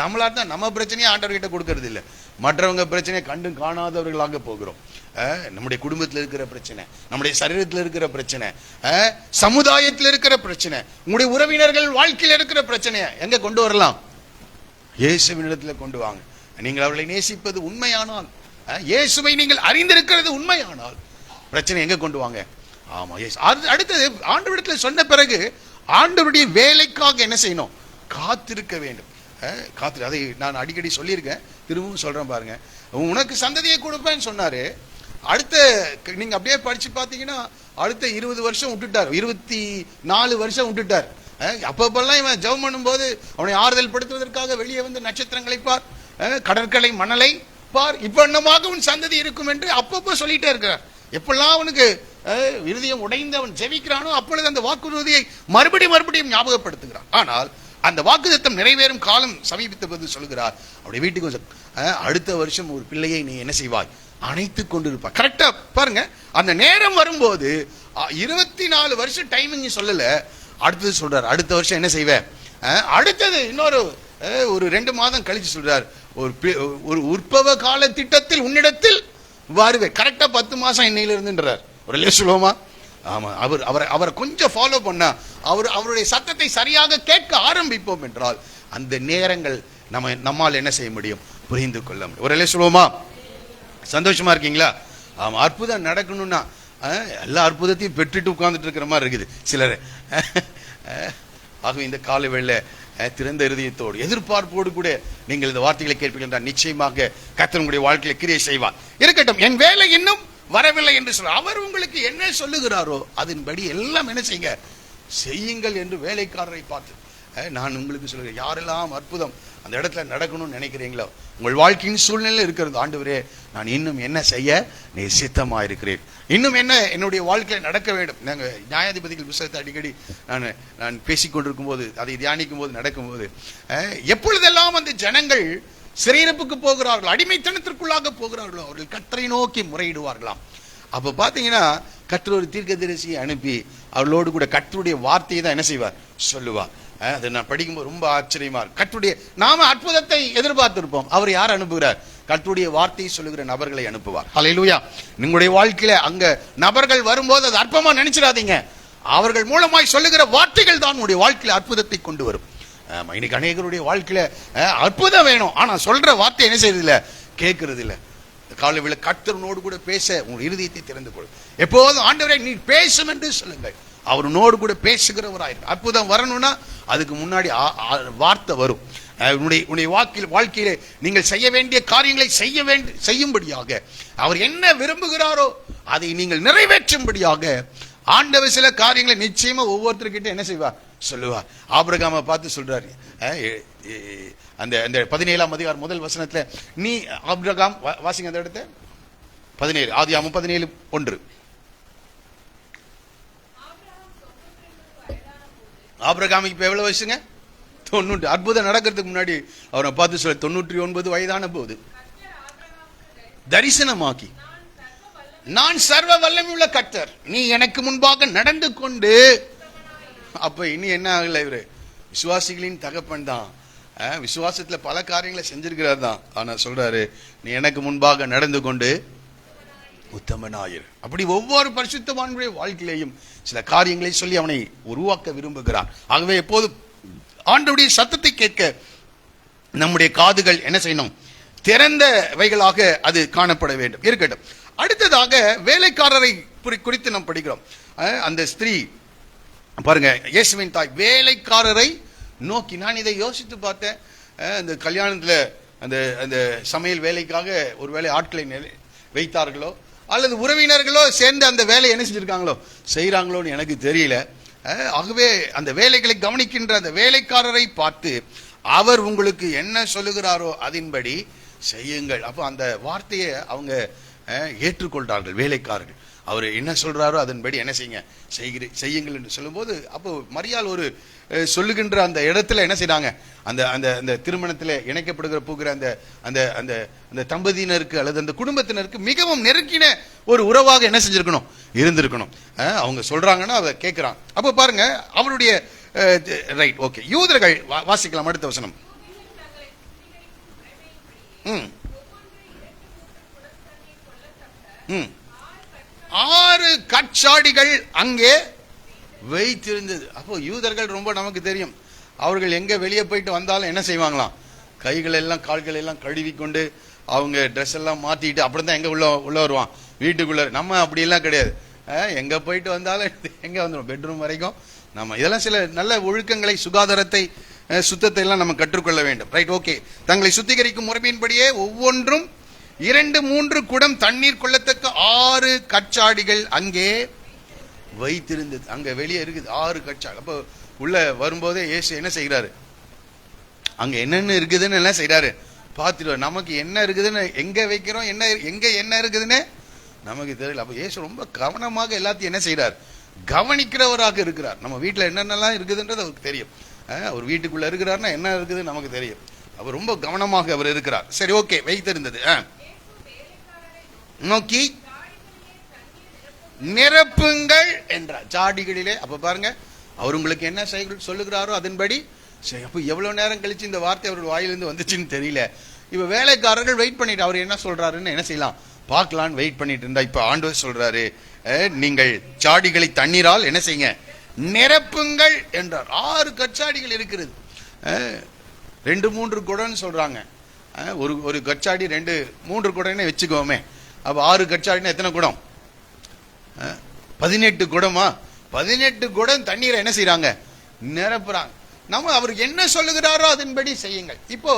நம்மளா தான் நம்ம பிரச்சனையை ஆண்டவர்கிட்ட கொடுக்கறது இல்லை, மற்றவங்க பிரச்சனையை கண்டு காணாதவர்களாக போகிறோம். நம்முடைய குடும்பத்தில் இருக்கிற பிரச்சனை, நம்முடைய சரீரத்தில் இருக்கிற பிரச்சனை, சமுதாயத்தில் இருக்கிற பிரச்சனை, உங்களுடைய உறவினர்கள் வாழ்க்கையில் இருக்கிற பிரச்சனையை எங்க கொண்டு வரலாம், இயேசுவினிடத்தில் கொண்டு வாங்க. நீங்கள் அவர்களை நேசிப்பது உண்மையானால், இயேசுவை நீங்கள் அறிந்திருக்கிறது உண்மையானால் பிரச்சனை எங்க கொண்டு வாங்க, ஆமா, எஸ். அடுத்தது ஆண்டவரிடத்துல சொன்ன பிறகு ஆண்டவருடைய வேலைக்காக என்ன செய்யணும்? காத்திருக்க வேண்டும். அதை நான் அடிக்கடி சொல்லியிருக்கேன், திரும்பவும் சொல்றேன் பாருங்க. உனக்கு சந்ததியை கொடுப்பேன்னு சொன்னாரு. அடுத்த நீங்க அப்படியே படிச்சு பார்த்தீங்கன்னா அடுத்த 20 வருஷம் விட்டுட்டார், 24 வருஷம் விட்டுட்டார். அப்பப்பெல்லாம் இவன் ஜெபம் பண்ணும்போது அவனை ஆறுதல் படுத்துவதற்காக வெளியே வந்து நட்சத்திரங்களை பார், கடற்கரை மணலை பார், இப்பண்ணமாக உன் சந்ததி இருக்கும் என்று அப்பப்போ சொல்லிட்டே இருக்கிறார். எப்பெல்லாம் அவனுக்கு இருதயம் உடைந்து அவன் ஜெபிக்கிறானோ அப்பொழுது அந்த வாக்குறுதியை மறுபடியும் ஞாபகப்படுத்துகிறான். ஆனால் அந்த வாக்குத்தத்தம் நிறைவேறும் காலம் சமீபித்த போது சொல்கிறார், அப்படி வீட்டுக்கு அடுத்த வருஷம் ஒரு பிள்ளையை நீ என்ன செய்வாய்? அணைத்துக் கொண்டிருப்பாய். கரெக்டா பாருங்க, அந்த நேரம் வரும்போது 24 வருஷம் டைமிங் சொல்லல, அடுத்தது சொல்றார், அடுத்த வருஷம் என்ன செய்வேன்? அடுத்தது இன்னொரு ஒரு 2 மாதம் கழிச்சு சொல்றார், ஒரு உற்பவ கால திட்டத்தில் உன்னிடத்தில் வருவேன். கரெக்டா 10 மாசம் இன்னையில இருந்துன்றார். ஒரு சொல்லுவோமா? ஆமா, அவரை கொஞ்சம் ஃபாலோ பண்ணா, அவருடைய சத்தத்தை சரியாக கேட்க ஆரம்பிப்போம் என்றால் அந்த நேரங்கள் நம்மால் என்ன செய்ய முடியும்? புரிந்து கொள்ள முடியும். ஒரு சொல்லுவோமா? சந்தோஷமா இருக்கீங்களா? ஆமா, அற்புதம் நடக்கணும்னா எல்லா அற்புதத்தையும் பெற்றுட்டு உட்கார்ந்துட்டு இருக்கிற மாதிரி இருக்குது சிலர். ஆகவே இந்த காலை வேளை திறந்த இருதயத்தோடு எதிர்பார்ப்போடு கூட நீங்கள் இந்த வார்த்தைகளை கேட்பீர்கள் என்றால் நிச்சயமாக கர்த்தர் உங்களுடைய வாழ்க்கையில கிரியை செய்வார். இருக்கட்டும், என் வேலை இன்னும் வரவில்லை என்று சொல்ல, அவர் உங்களுக்கு என்ன சொல்லுகிறாரோ அதன்படி எல்லாம் என்ன செய்யுங்க? செய்யுங்கள் என்று வேலைக்காரரை பார்த்து நான் உங்களுக்கு சொல்லுகிறேன். யாரெல்லாம் அற்புதம் அந்த இடத்துல நடக்கணும்னு நினைக்கிறீங்களோ, உங்கள் வாழ்க்கையின் சூழ்நிலை இருக்கிறது, ஆண்டவரே நான் இன்னும் என்ன செய்ய நீ சித்தமா இருக்கிறேன், இன்னும் என்ன என்னுடைய வாழ்க்கையில் நடக்க வேண்டும். நாங்கள் நியாயாதிபதிகள் புத்தகத்தை அடிக்கடி நான் பேசிக்கொண்டிருக்கும் போது, அதை தியானிக்கும் போது, நடக்கும்போது, எப்பொழுதெல்லாம் அந்த ஜனங்கள் சிறையிருப்புக்கு போகிறார்கள், அடிமைத்தனத்திற்குள்ளாக போகிறார்களோ அவர்கள் கர்த்தரை நோக்கி முறையிடுவார்களாம். அப்ப பாத்தீங்கன்னா கர்த்தர் ஒரு தீர்க்கதரிசியை அனுப்பி அவர்களோடு கூட கர்த்தருடைய வார்த்தையை தான் என்ன செய்வார்? சொல்லுவார். அதை நான் படிக்கும்போது ரொம்ப ஆச்சரியமா இருக்கு. கர்த்தருடைய நாம அற்புதத்தை எதிர்பார்த்திருப்போம், அவர் யார் அனுப்புகிறார்? கர்த்தருடைய வார்த்தையை சொல்லுகிற நபர்களை அனுப்புவார். ஹல்லேலூயா. உங்களுடைய வாழ்க்கையில அங்க நபர்கள் வரும்போது அது அற்பமா நினைச்சிடாதீங்க. அவர்கள் மூலமாய் சொல்லுகிற வார்த்தைகள் தான் உங்களுடைய வாழ்க்கையில அற்புதத்தை கொண்டு வரும். இன்னைக்கு அநேகருடைய வாழ்க்கையில அற்புதம் வேணும், ஆனா சொல்ற வார்த்தை என்ன செய்யறது இல்ல, கேட்கறது இல்ல. காலையில கர்த்தரோடு கூட பேச உங்கள் இருதயத்தை திறந்து கொள். எப்போதும் ஆண்டவரே நீ பேசும் என்று சொல்லுங்கள். அவரோடு கூட பேசுகிறவராயிருக்கு. அற்புதம் வரணும்னா அதுக்கு முன்னாடி வார்த்தை வரும். உன்னுடைய வாழ்க்கையிலே நீங்கள் செய்ய வேண்டிய காரியங்களை செய்யும்படியாக அவர் என்ன விரும்புகிறாரோ அதை நீங்கள் நிறைவேற்றும்படியாக ஆண்டவர் சில காரியங்களை நிச்சயமா ஒவ்வொருத்தருக்கிட்ட என்ன செய்வார்? சொல்லுவார். ஆபிரகாமை பார்த்து சொல்றாரு, அந்த 17ஆம் அதிகாரம் முதல் வசனத்துல, நீ ஆபிரகாம் வாசிங்க அந்த இடத்த 17 ஆதியாகமம் 17:1. ஆபிரகாமுக்கு இப்ப எவ்வளவு வயசுங்க? 90. அற்புதம் நடக்கிறதுக்கு முன்னாடி அவரை பார்த்து சொல்ல 99 வயதான போது தரிசனமாக்கி, நான் சர்வ வல்லமையுள்ள கர்த்தர், நீ எனக்கு முன்பாக நடந்து கொண்டு. அப்ப இனி என்ன ஆகல, இவரு விசுவாசிகளின் தகப்பன் தான், விசுவாசத்துல பல காரியங்களை செஞ்சிருக்கிறார் தான். ஆனா சொல்றாரு, நீ எனக்கு முன்பாக நடந்து கொண்டு உத்தமனாயிரு. அப்படி ஒவ்வொரு பரிசுத்தவான்களுடைய வாழ்க்கையிலையும் சில காரியங்களை சொல்லி அவனை உருவாக்க விரும்புகிறார். ஆகவே எப்போது ஆண்டவருடைய சத்தத்தை கேட்க நம்முடைய காதுகள் என்ன செய்யணும்? திறந்தவைகளாக அது காணப்பட வேண்டும். இருக்கட்டும், அடுத்ததாக வேலைக்காரரை குறித்து நாம் படிக்கிறோம். அந்த ஸ்திரீ பாருங்க, இயேசுவின் தாய் வேலைக்காரரை நோக்கி, நான் இதை யோசித்து பார்த்தேன். அந்த கல்யாணத்துல அந்த சமையல் வேலைக்காக ஒருவேளை ஆட்களை வைத்தார்களோ அல்லது உறவினர்களோ சேர்ந்து அந்த வேலையை என்ன செஞ்சிருக்காங்களோ செய்யறாங்களோன்னு எனக்கு தெரியல. ஆகவே அந்த வேலைகளை கவனிக்கின்ற அந்த வேலைக்காரரை பார்த்து அவர் உங்களுக்கு என்ன சொல்லுகிறாரோ அதன்படி செய்யுங்கள். அப்போ அந்த வார்த்தையை அவங்க ஏற்றுக்கொள்றார்கள் வேலைக்காரர்கள். அவர் என்ன சொல்றாரோ அதன்படி என்ன செய்யுங்கள் என்று சொல்லும்போது, அப்போ மரியாள் ஒரு சொல்லுகின்ற அந்த இடத்துல என்ன செய்றாங்க, அந்த அந்த அந்த திருமணத்தில் போகிற அந்த அந்த அந்த அந்த தம்பதியினருக்கு அல்லது அந்த குடும்பத்தினருக்கு மிகவும் நெருக்கின ஒரு உறவாக என்ன செஞ்சிருக்கணும், இருந்திருக்கணும். அவங்க சொல்றாங்கன்னா அதை கேட்கிறான். அப்போ பாருங்க அவருடைய ரைட், ஓகே. யூதர்கள் வாசிக்கலாம் அடுத்த வசனம். 6 கற்சாடிகள் அங்கே வைத்திருந்தது. அப்போ யூதர்கள் ரொம்ப நமக்கு தெரியும், அவர்கள் எங்க வெளியே போயிட்டு வந்தாலும் என்ன செய்வாங்களாம், கைகள் எல்லாம் கால்கள் எல்லாம் கழுவி கொண்டு அவங்க ட்ரெஸ் எல்லாம் மாத்திட்டு அப்புறம் தான் எங்க உள்ள வருவான் வீட்டுக்குள்ள. நம்ம அப்படி எல்லாம் கிடையாது. எங்க போயிட்டு வந்தாலும் எங்க வந்துடும் பெட்ரூம் வரைக்கும். நம்ம இதெல்லாம் சில நல்ல ஒழுக்கங்களை, சுகாதாரத்தை, சுத்தத்தை எல்லாம் நம்ம கற்றுக்கொள்ள வேண்டும். Right, okay. தங்களை சுத்திகரிக்கும் முறைமையின்படியே ஒவ்வொன்றும் 2-3 குடம் தண்ணீர் கொள்ளத்தக்க 6 கச்சாடிகள் அங்கே வைத்திருந்தது. அங்க வெளியே இருக்குது 6 கச்சாடி. அப்போ உள்ள வரும்போதே இயேசு என்ன செய்கிறாரு, அங்க என்னென்ன இருக்குதுன்னு எல்லாம் செய்யறாரு, பார்த்துட்டு நமக்கு என்ன இருக்குதுன்னு, எங்க வைக்கிறோம், எங்க என்ன இருக்குதுன்னு நமக்கு தெரியல. அப்ப இயேசு ரொம்ப கவனமாக எல்லாத்தையும் என்ன செய்யறார், கவனிக்கிறவராக இருக்கிறார். நம்ம வீட்டுல என்னென்னலாம் இருக்குதுன்றது அவருக்கு தெரியும். ஒரு வீட்டுக்குள்ள இருக்கிறார்னா என்ன இருக்குது நமக்கு தெரியும். அவர் ரொம்ப கவனமாக அவர் இருக்கிறார். சரி, ஓகே. வைத்திருந்தது நோக்கி நிரப்புங்கள் என்றார், ஜாடிகளிலே. அப்ப பாருங்க, அவர் உங்களுக்கு என்ன சொல்லுகிறாரோ அதன்படி. சரி, அப்ப எவ்வளவு நேரம் கழிச்சு இந்த வார்த்தை அவருடைய வாயிலிருந்து வந்துச்சுன்னு தெரியல. இப்ப வேலைக்காரர்கள் வெயிட் பண்ணிட்டு அவர் என்ன சொல்றாருன்னு என்ன செய்யலாம் பார்க்கலான்னு வெயிட் பண்ணிட்டு இருந்தா, இப்ப ஆண்டவர் சொல்றாரு, நீங்கள் ஜாடிகளை தண்ணீரால் என்ன செய்யுங்க, நிரப்புங்கள் என்றார். 6 கச்சாடிகள் இருக்கிறது. 2-3 குடம்னு சொல்றாங்க. ஒரு கச்சாடி 2-3 குடம்னு வச்சுக்கோமே. அப்ப 6 கச்சாடினா எத்தனை குடம்? 18 குடமா? 18 குடம் தண்ணீரை என்ன செய்யறாங்க, நிரப்புறாங்க. நம்ம அவருக்கு என்ன சொல்லுகிறாரோ அதன்படி செய்யுங்கள். இப்போ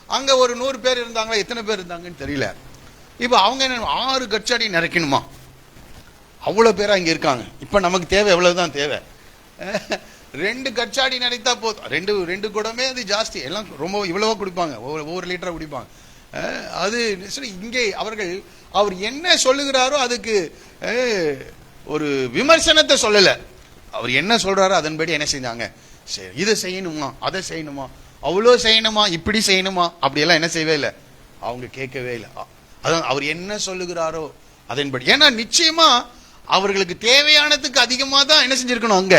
அங்க ஒரு 100 பேர் இருந்தாங்களா, எத்தனை பேர் இருந்தாங்கன்னு தெரியல. இப்ப அவங்க என்ன 6 கச்சாடி நிறைக்கணுமா? அவ்வளவு பேரா இங்க இருக்காங்க. இப்ப நமக்கு தேவை எவ்வளவுதான் தேவை, 2 கச்சாடி நிறைத்தா போதும். 2 குடமே அது ஜாஸ்தி. எல்லாம் ரொம்ப இவ்வளவோ குடிப்பாங்க, ஒவ்வொரு லிட்டரா குடிப்பாங்க. அது இங்கே அவர் என்ன சொல்லுகிறாரோ அதுக்கு ஒரு விமர்சனத்தை சொல்லல. அவர் என்ன சொல்றாரோ அதன்படி என்ன செஞ்சாங்க, சரி இதை செய்யணுமா, அதை செய்யணுமா, அவ்வளோ செய்யணுமா, இப்படி செய்யணுமா, அப்படியெல்லாம் என்ன செய்யவே இல்லை, அவங்க கேட்கவே இல்லை. அதான் அவர் என்ன சொல்லுகிறாரோ அதன்படி. ஏன்னா நிச்சயமா அவர்களுக்கு தேவையானதுக்கு அதிகமா தான் என்ன செஞ்சிருக்கணும், அங்க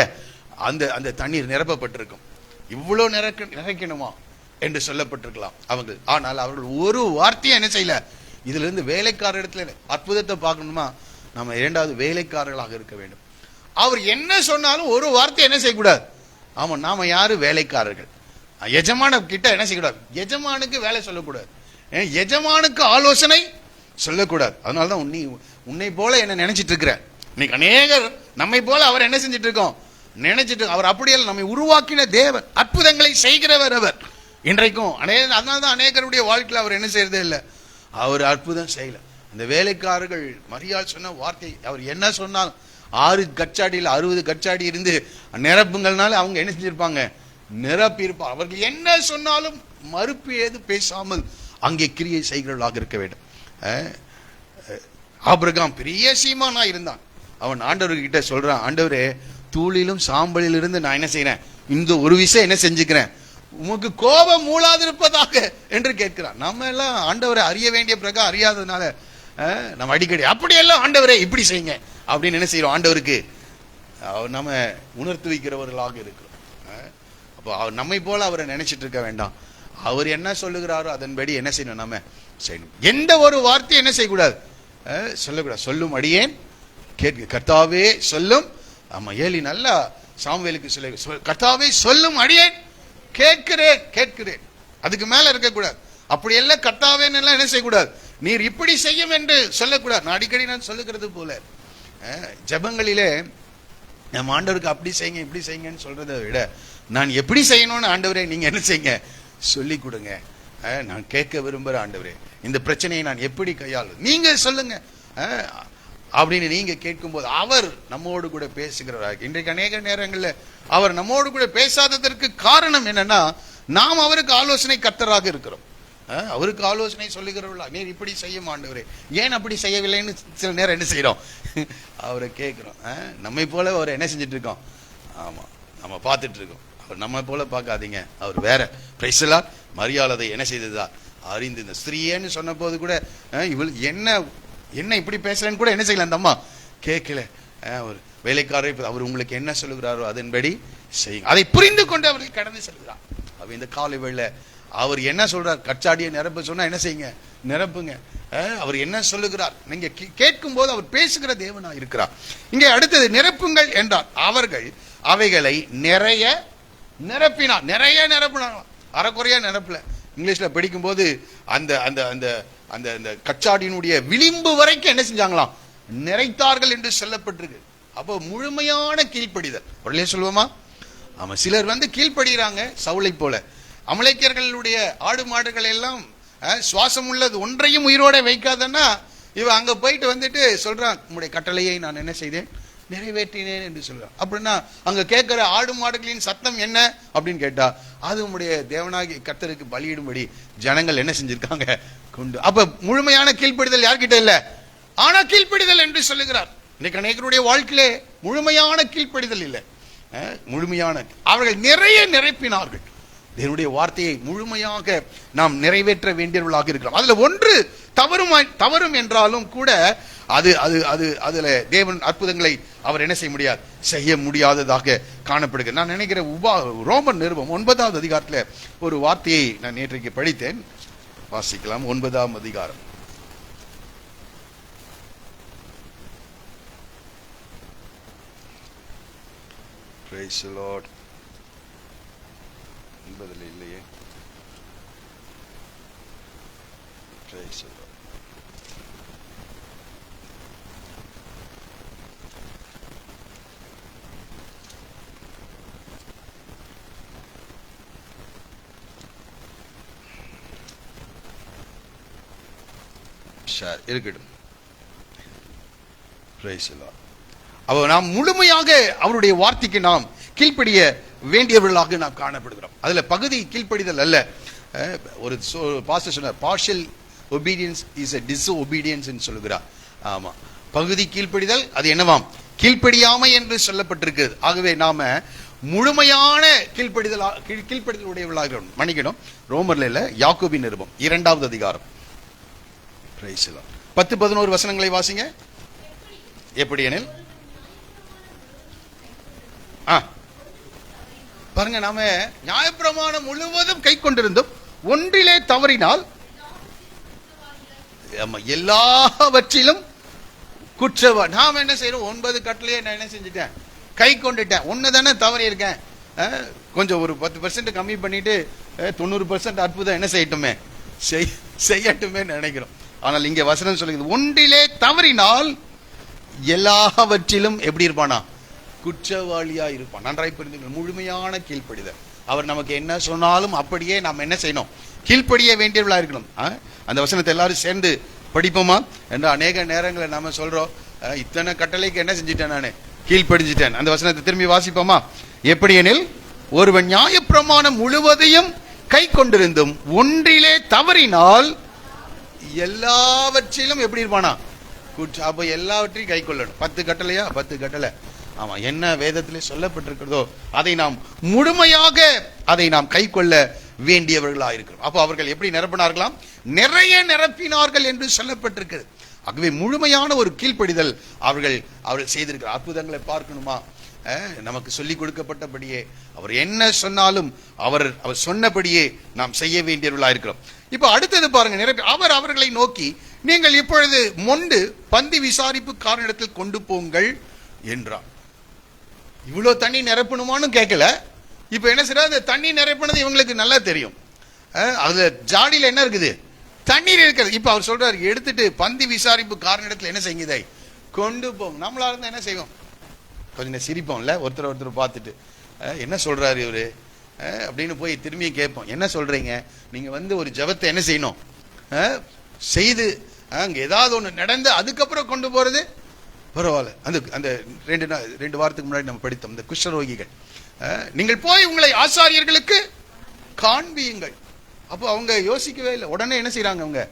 அந்த தண்ணீர் நிரப்பப்பட்டிருக்கும். இவ்வளவு நிறைக்கணுமா என்று சொல்லப்பட்டிருக்கலாம் அவங்க. ஆனால் அவர்கள் ஒரு வார்த்தையை என்ன செய்யல. இதுல இருந்து வேலைக்காரர் இடத்துல அற்புதத்தை பார்க்கணுமா, நம்ம 2வது வேலைக்காரர்களாக இருக்க வேண்டும். அவர் என்ன சொன்னாலும் ஒரு வார்த்தை என்ன செய்யக்கூடாது. ஆமா, நாம யாரு, வேலைக்காரர்கள். எஜமான கிட்ட என்ன செய்யக்கூடாது, எஜமானுக்கு வேலை சொல்லக்கூடாது, எஜமானுக்கு ஆலோசனை சொல்லக்கூடாது. அதனாலதான் உன்னை போல என்ன நினைச்சிட்டு இருக்கிற. இன்னைக்கு அநேகர் நம்மை போல அவர் என்ன செஞ்சிட்டு இருக்கோம் நினைச்சிட்டு. அவர் அப்படியல்ல, நம்மை உருவாக்கின தேவன், அற்புதங்களை செய்கிறவர் அவர். இன்றைக்கும் அதனால்தான் அநேகருடைய வாழ்க்கையில் அவர் என்ன செய்யறதே இல்லை, அவர் அற்புதம் செய்யல. அந்த வேலைக்காரர்கள் மரியாள் சொன்ன வார்த்தை, அவர் என்ன சொன்னாலும் 6 கச்சாடியில் 60 கச்சாடி இருந்து நிரப்புங்கள்னால அவங்க என்ன செஞ்சிருப்பாங்க, நிரப்பி இருப்பார். அவர்கள் என்ன சொன்னாலும் மறுப்பு ஏது பேசாமல் அங்கே கிரியை செய்கிறவர்களாக இருக்க வேண்டும். ஆபிரகாம் பெரிய சீமானா இருந்தான். அவன் ஆண்டவர்கிட்ட சொல்றான், ஆண்டவரே தூளிலும் சாம்பலில் இருந்து நான் என்ன செய்யறேன், இந்த ஒரு விஷயம் என்ன செஞ்சுக்கிறேன், உமக்கு கோபம் மூளாதிருப்பதாக என்று கேட்கிறான். நம்ம எல்லாம் ஆண்டவரை அறிய வேண்டிய பிரகாரம் அறியாததுனால நம்ம அடிக்கடி அப்படியெல்லாம் ஆண்டவரே இப்படி செய்யுங்க அப்படின்னு என்ன செய்யறோம், ஆண்டவருக்கு நம்ம உணர்த்து வைக்கிறவர்களாக இருக்கிறோம். அப்போ நம்மை போல அவரை நினைச்சிட்டு இருக்க வேண்டாம். அவர் என்ன சொல்லுகிறாரோ அதன்படி என்ன செய்யணும், நம்ம செய்யணும். எந்த ஒரு வார்த்தையும் என்ன செய்யக்கூடாது, சொல்லக்கூடாது. சொல்லும் அடியேன் கேட்க, கர்த்தாவே சொல்லும். ஆமா, ஏலி நல்லா சாமுவேலுக்கு சொல்ல, கர்த்தாவே சொல்லும் அடியேன் கேட்கிறேன். அதுக்கு மேல இருக்கக்கூடாது. அப்படி எல்லாம் கர்த்தாவேன்னு எல்லாம் என்ன செய்யக்கூடாது, நீர் இப்படி செய்யும் என்று சொல்லக்கூடாது. நான் அடிக்கடி சொல்லுகிறது போல ஜெபங்களிலே நம்ம ஆண்டவருக்கு அப்படி செய்யுங்க இப்படி செய்யுங்கன்னு சொல்றதை விட, நான் எப்படி செய்யணும்னு ஆண்டவரே நீங்க என்ன செய்யுங்க சொல்லி கொடுங்க. நான் கேட்க விரும்புற ஆண்டவரே, இந்த பிரச்சனையை நான் எப்படி கையாளு நீங்க சொல்லுங்க அப்படின்னு நீங்க கேட்கும் போது அவர் நம்மோடு கூட பேசுகிறார். இன்றைக்கு அநேக நேரங்களில் அவர் நம்மோடு கூட பேசாததற்கு காரணம் என்னன்னா, நாம் அவருக்கு ஆலோசனை கர்த்தராக இருக்கிறோம். அவருக்கு ஆலோசனை சொல்லுகிறவர்களா, நீர் இப்படி செய்ய ஆண்டவரே, ஏன் அப்படி செய்யவில்லைன்னு சில நேரம் என்ன செய்யறோம், அவரை கேட்கிறோம். நம்மை போல அவர் என்ன செஞ்சுட்டு இருக்கோம், ஆமா நம்ம பார்த்துட்டு இருக்கோம். அவர் நம்ம போல பார்க்காதீங்க, அவர் வேற. பிரைசலா மரியாதை என்ன செய்ததா அறிந்து, இந்த ஸ்திரீன்னு சொன்ன போது கூட இவள் என்ன இப்படி பேசுறேன்னு கூட என்ன செய்யல அந்த அம்மா கேட்கல. ஒரு வேலைக்காரர் அவர் உங்களுக்கு என்ன சொல்லுகிறாரோ அதன்படி செய்யுங்க. அதை புரிந்து கொண்டு அவர்கள் கடந்து செல்கிறார். அவ இந்த காலை வேளை அவர் என்ன சொல்றார், கச்சாடியை நிரப்ப சொன்னா என்ன செய்யுங்க, நிரப்புங்க. அவர் என்ன சொல்லுகிறார் நீங்க கேட்கும் போது அவர் பேசுகிற தேவனா இருக்கிறார். இங்கே அடுத்தது நிரப்புங்கள் என்றார். அவர்கள் அவைகளை நிறைய நிரப்பினார். நிறைய நிரப்பினார், அறக்குறையா நிரப்பல. இங்கிலீஷ்ல படிக்கும் போது அந்த அந்த அந்த அந்த அந்த கச்சாடியினுடைய விளிம்பு வரைக்கும் என்ன செஞ்சாங்களாம், நிறைத்தார்கள் என்று சொல்லப்பட்டிருக்கு. அப்போ முழுமையான கீழ்ப்படிதல். உடனே சொல்லுவோமா? ஆமா, சிலர் கீழ்ப்படுகிறாங்க சவுளை போல. அமலேக்கியர்களுடைய ஆடு மாடுகள் எல்லாம் சுவாசம் உள்ளது ஒன்றையும் உயிரோட வைக்காதன்னா இவன் அங்க போயிட்டு சொல்றான், உங்களுடைய கட்டளையை நான் என்ன செய்தேன், நிறைவேற்றினேன் என்று சொல்றான். அப்படின்னா அங்க கேட்கிற ஆடு மாடுகளின் சத்தம் என்ன அப்படின்னு கேட்டா, அது உங்களுடைய தேவனாகி கர்த்தருக்கு பலியிடும்படி ஜனங்கள் என்ன செஞ்சிருக்காங்க கொண்டு. அப்ப முழுமையான கீழ்ப்படிதல் யார்கிட்ட இல்ல, ஆனா கீழ்ப்படிதல் என்று சொல்லுகிறார். இன்னைக்கு அநேகருடைய வாழ்க்கையிலே முழுமையான கீழ்ப்படிதல் இல்லை. முழுமையான அவர்கள் நிறைய நிரப்பினார்கள். தேவனுடைய வார்த்தையை முழுமையாக நாம் நிறைவேற்ற வேண்டியவர்களாக இருக்கிறோம். அதுல ஒன்று தவறும் என்றாலும் கூட அது அது அது அதுல தேவன் அற்புதங்களை அவர் என்ன செய்ய முடியாது, செய்ய முடியாததாக காணப்படுகிறது. நான் நினைக்கிறேன் ரோமர் நிருபம் 9வது அதிகாரத்துல ஒரு வார்த்தையை நான் நேற்றைக்கு படித்தேன், வாசிக்கலாம். 9ஆம் அதிகாரம். Praise the Lord. 9ல இல்லையே. Praise the Lord. இருக்கட்டும். Praise the Lord. அப்ப நாம் முழுமையாக அவருடைய வார்த்தைக்கு நாம் கீழ்ப்படிய வேண்டியவர்களாக நாம் காணப்படுகிறோம். அதுல பகுதி கீழ்ப்படிதல் அல்ல. ஒரு பாஸ்டர் சொன்னார், partial obedience is a disobedience என்று சொல்லுகிறார். ஆமா, பகுதி கீழ்ப்படிதல் அது என்னவாம், கீழ்ப்படியாமை என்று சொல்லப்பட்டிருக்கிறது. ஆகவே நாம முழுமையான கீழ்ப்படிதல் உடையவர்களாக மன்னிக்கணும். ரோமர்ல இல்ல, யாக்கோபின் நிருபம் 2வது அதிகாரம் 10-11 வசனங்களை வாசிங்க. எப்படி எனில் பாருங்க, நாம நியாயப்பிரமாணம் முழுவதும் கை கொண்டிருந்தும் ஒன்றிலே தவறினால் எல்லாவற்றிலும் குற்றவாளி. நாம என்ன செய்யறோம், 9 கட்டளையே நான் என்ன செஞ்சுட்டேன், கை கொண்டுட்டேன், ஒன்னு தானே தவறி இருக்கேன், கொஞ்சம் ஒரு 10% கம்மி பண்ணிட்டு 90% அற்புதம் என்ன செய்யட்டுமே, செய்யட்டுமே நினைக்கிறோம். ஆனால் இங்க வசனம் சொல்லுகிறது, ஒன்றிலே தவறினால் எல்லாவற்றிலும் எப்படி இருப்பானா, குற்றவாளியா இருப்பான். நன்றாய் புரிந்து முழுமையான கீழ்ப்படிதல். அவர் நமக்கு என்ன சொன்னாலும் அப்படியே நாம் என்ன செய்யணும், கீழ்ப்படிய வேண்டியவர்களா இருக்கணும். அந்த வசனத்தை எல்லாரும் சேர்ந்து படிப்போமா என்று அநேக நேரங்களை நாம சொல்றோம், இத்தனை கட்டளைக்கு என்ன செஞ்சிட்டேன், நானு கீழ்ப்படிஞ்சிட்டேன். அந்த வசனத்தை திரும்பி வாசிப்போமா. எப்படி எனில், ஒருவன் நியாயப்பிரமாணம் முழுவதையும் கை கொண்டிருந்தும் ஒன்றிலே தவறினால் எல்லாவற்றிலும் எப்படி இருப்பானா, அப்ப எல்லாவற்றையும் கை கொள்ளணும். 10 கட்டளையா, 10 கட்டளை. ஆமா, என்ன வேதத்திலே சொல்லப்பட்டிருக்கிறதோ அதை நாம் முழுமையாக அதை நாம் கை கொள்ள வேண்டியவர்களா இருக்கிறோம். அப்போ அவர்கள் எப்படி நிரப்பினார்களாம், நிறைய நிரப்பினார்கள் என்று சொல்லப்பட்டிருக்கிறது. ஆகவே முழுமையான ஒரு கீழ்ப்படிதல் அவர்கள் செய்திருக்கிறார். அற்புதங்களை பார்க்கணுமா, நமக்கு சொல்லிக் கொடுக்கப்பட்டபடியே அவர் என்ன சொன்னாலும் அவர் சொன்னபடியே நாம் செய்ய வேண்டியவர்களா இருக்கிறோம். இப்ப அடுத்தது பாருங்க, அவர்களை நோக்கி, நீங்கள் இப்பொழுது மொண்டு பந்தி விசாரிப்பு காரணத்தில் கொண்டு போங்கள் என்றார். இவ்வளவு தண்ணி நிரப்பணுமான்னு கேட்கல. இப்ப என்ன செய்யறது, தண்ணி நிரப்பினது இவங்களுக்கு நல்லா தெரியும். அதுல ஜாடியில என்ன இருக்குது, தண்ணீர் இருக்கிறது. இப்ப அவர் சொல்றாரு, எடுத்துட்டு பந்தி விசாரிப்பு காரணத்தில் என்ன செய்யுதை கொண்டு போங்க. நம்மளா இருந்தா என்ன செய்வோம், கொஞ்சம் சிரிப்போம்ல, ஒருத்தர் பார்த்துட்டு என்ன சொல்றாரு இவரு அப்படின்னு போய் திரும்பி கேட்போம், என்ன சொல்றீங்க நீங்க, ஒரு ஜெபத்தை என்ன செய்யணும் செய்து அங்க ஏதாவது ஒண்ணு நடந்து அதுக்கப்புறம் கொண்டு போறது பரவாயில்ல. அந்த 2 வாரத்துக்கு முன்னாடி நம்ம படித்தோம், இந்த குஷ்டரோகிகள், நீங்கள் போய் உங்களை ஆசாரியர்களுக்கு காண்பியுங்கள். அப்போ அவங்க யோசிக்கவே இல்லை, உடனே என்ன செய்யறாங்க, அவங்க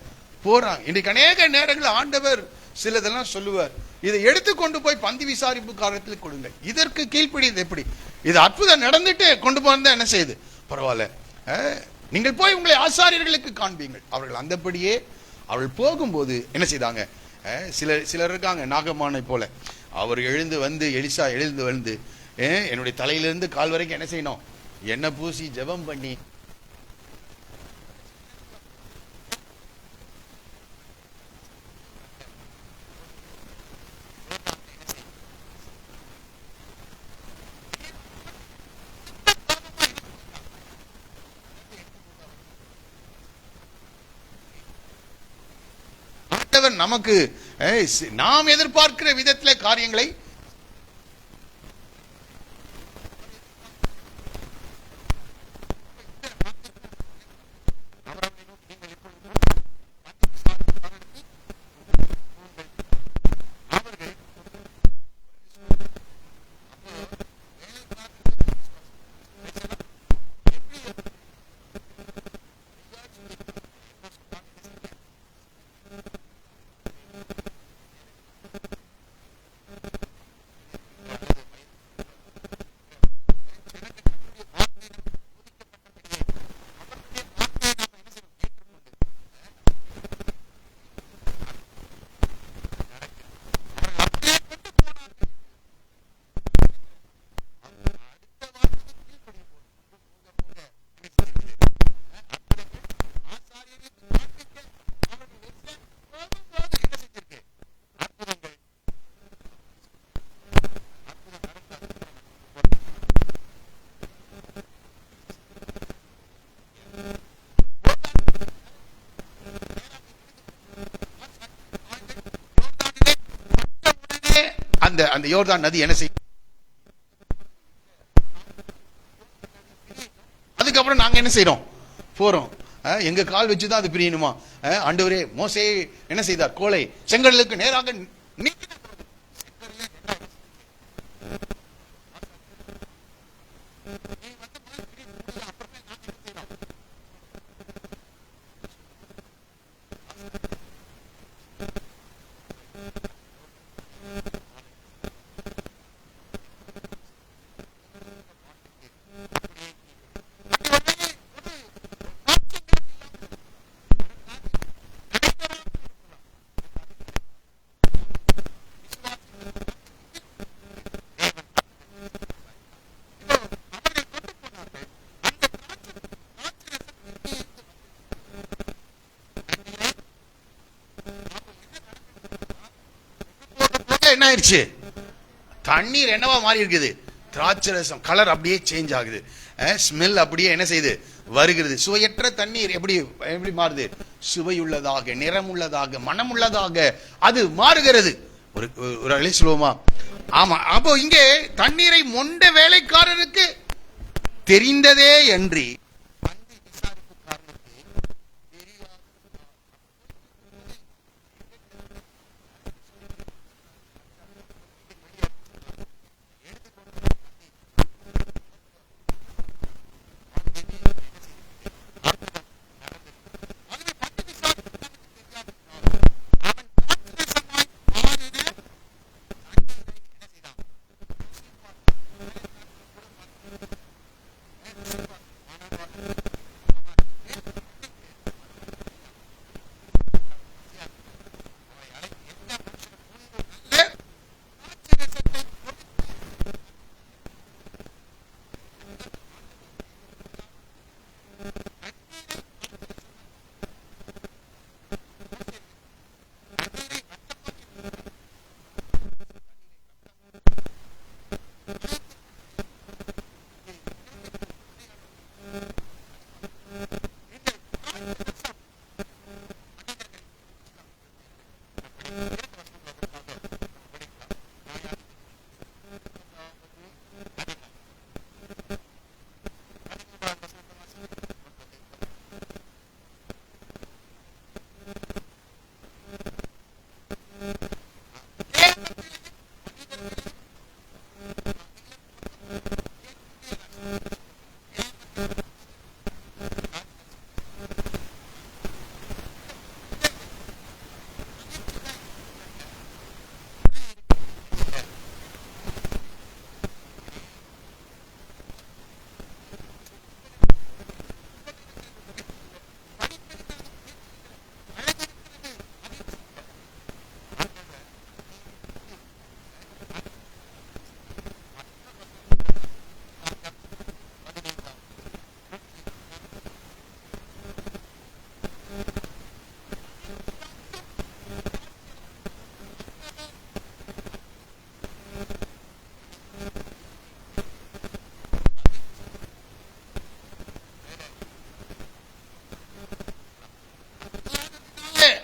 போறாங்க. இன்றைக்கு அநேக நேரங்கள் ஆண்டவர் சிலதெல்லாம் சொல்லுவார், இதை எடுத்து கொண்டு போய் பந்தி விசாரிப்பு காரணத்தில் கொடுங்க. இதற்கு கீழ்ப்படியது எப்படி, இது அற்புதம் நடந்துட்டு கொண்டு போனதா என்ன செய்யுது, பரவாயில்ல, நீங்கள் போய் உங்களை ஆசாரியர்களுக்கு காண்பீங்கள். அவர்கள் அந்தபடியே அவர்கள் போகும்போது என்ன செய்தாங்க, சிலர் இருக்காங்க நாகமானை போல, அவர் எலிசா எழுந்து வந்து என்னுடைய தலையிலிருந்து கால் வரைக்கும் என்ன செய்யணும், எண்ணெய் பூசி ஜெபம் பண்ணி ஆண்டவர் நமக்கு நாம் எதிர்பார்க்கிற விதத்திலே காரியங்களை அந்த யோர்தான் நதி என்ன செய்யும்? அதுக்கப்புறம் நாங்க என்ன செய்யறோம்? போறோம். எங்க கால் வச்சுதான் அது பிரியணுமா? ஆண்டவரே, மோசே என்ன செய்தார்? கோலை செங்கடலுக்கு நேராக என்ன ஆயிடுச்சு? தண்ணீர் என்னவா மாறி இருக்குது? திராட்சை ரசம். கலர் அப்படியே சேஞ்ச் ஆகுது. ஸ்மெல் அப்படியே என்ன செய்யுது? வருகிறது. சுவையற்ற தண்ணீர் எப்படி எப்படி மாறுது? சுவையுள்ளதாக, நிறமுள்ளதாக, மனமுள்ளதாக அது மாறுகிறது. ஒரு ஒரு அழி சொல்லுவோமா? ஆமா. அப்போ இங்கே தண்ணீரை மொண்ட வேலைக்காரருக்கு தெரிந்ததே அன்றி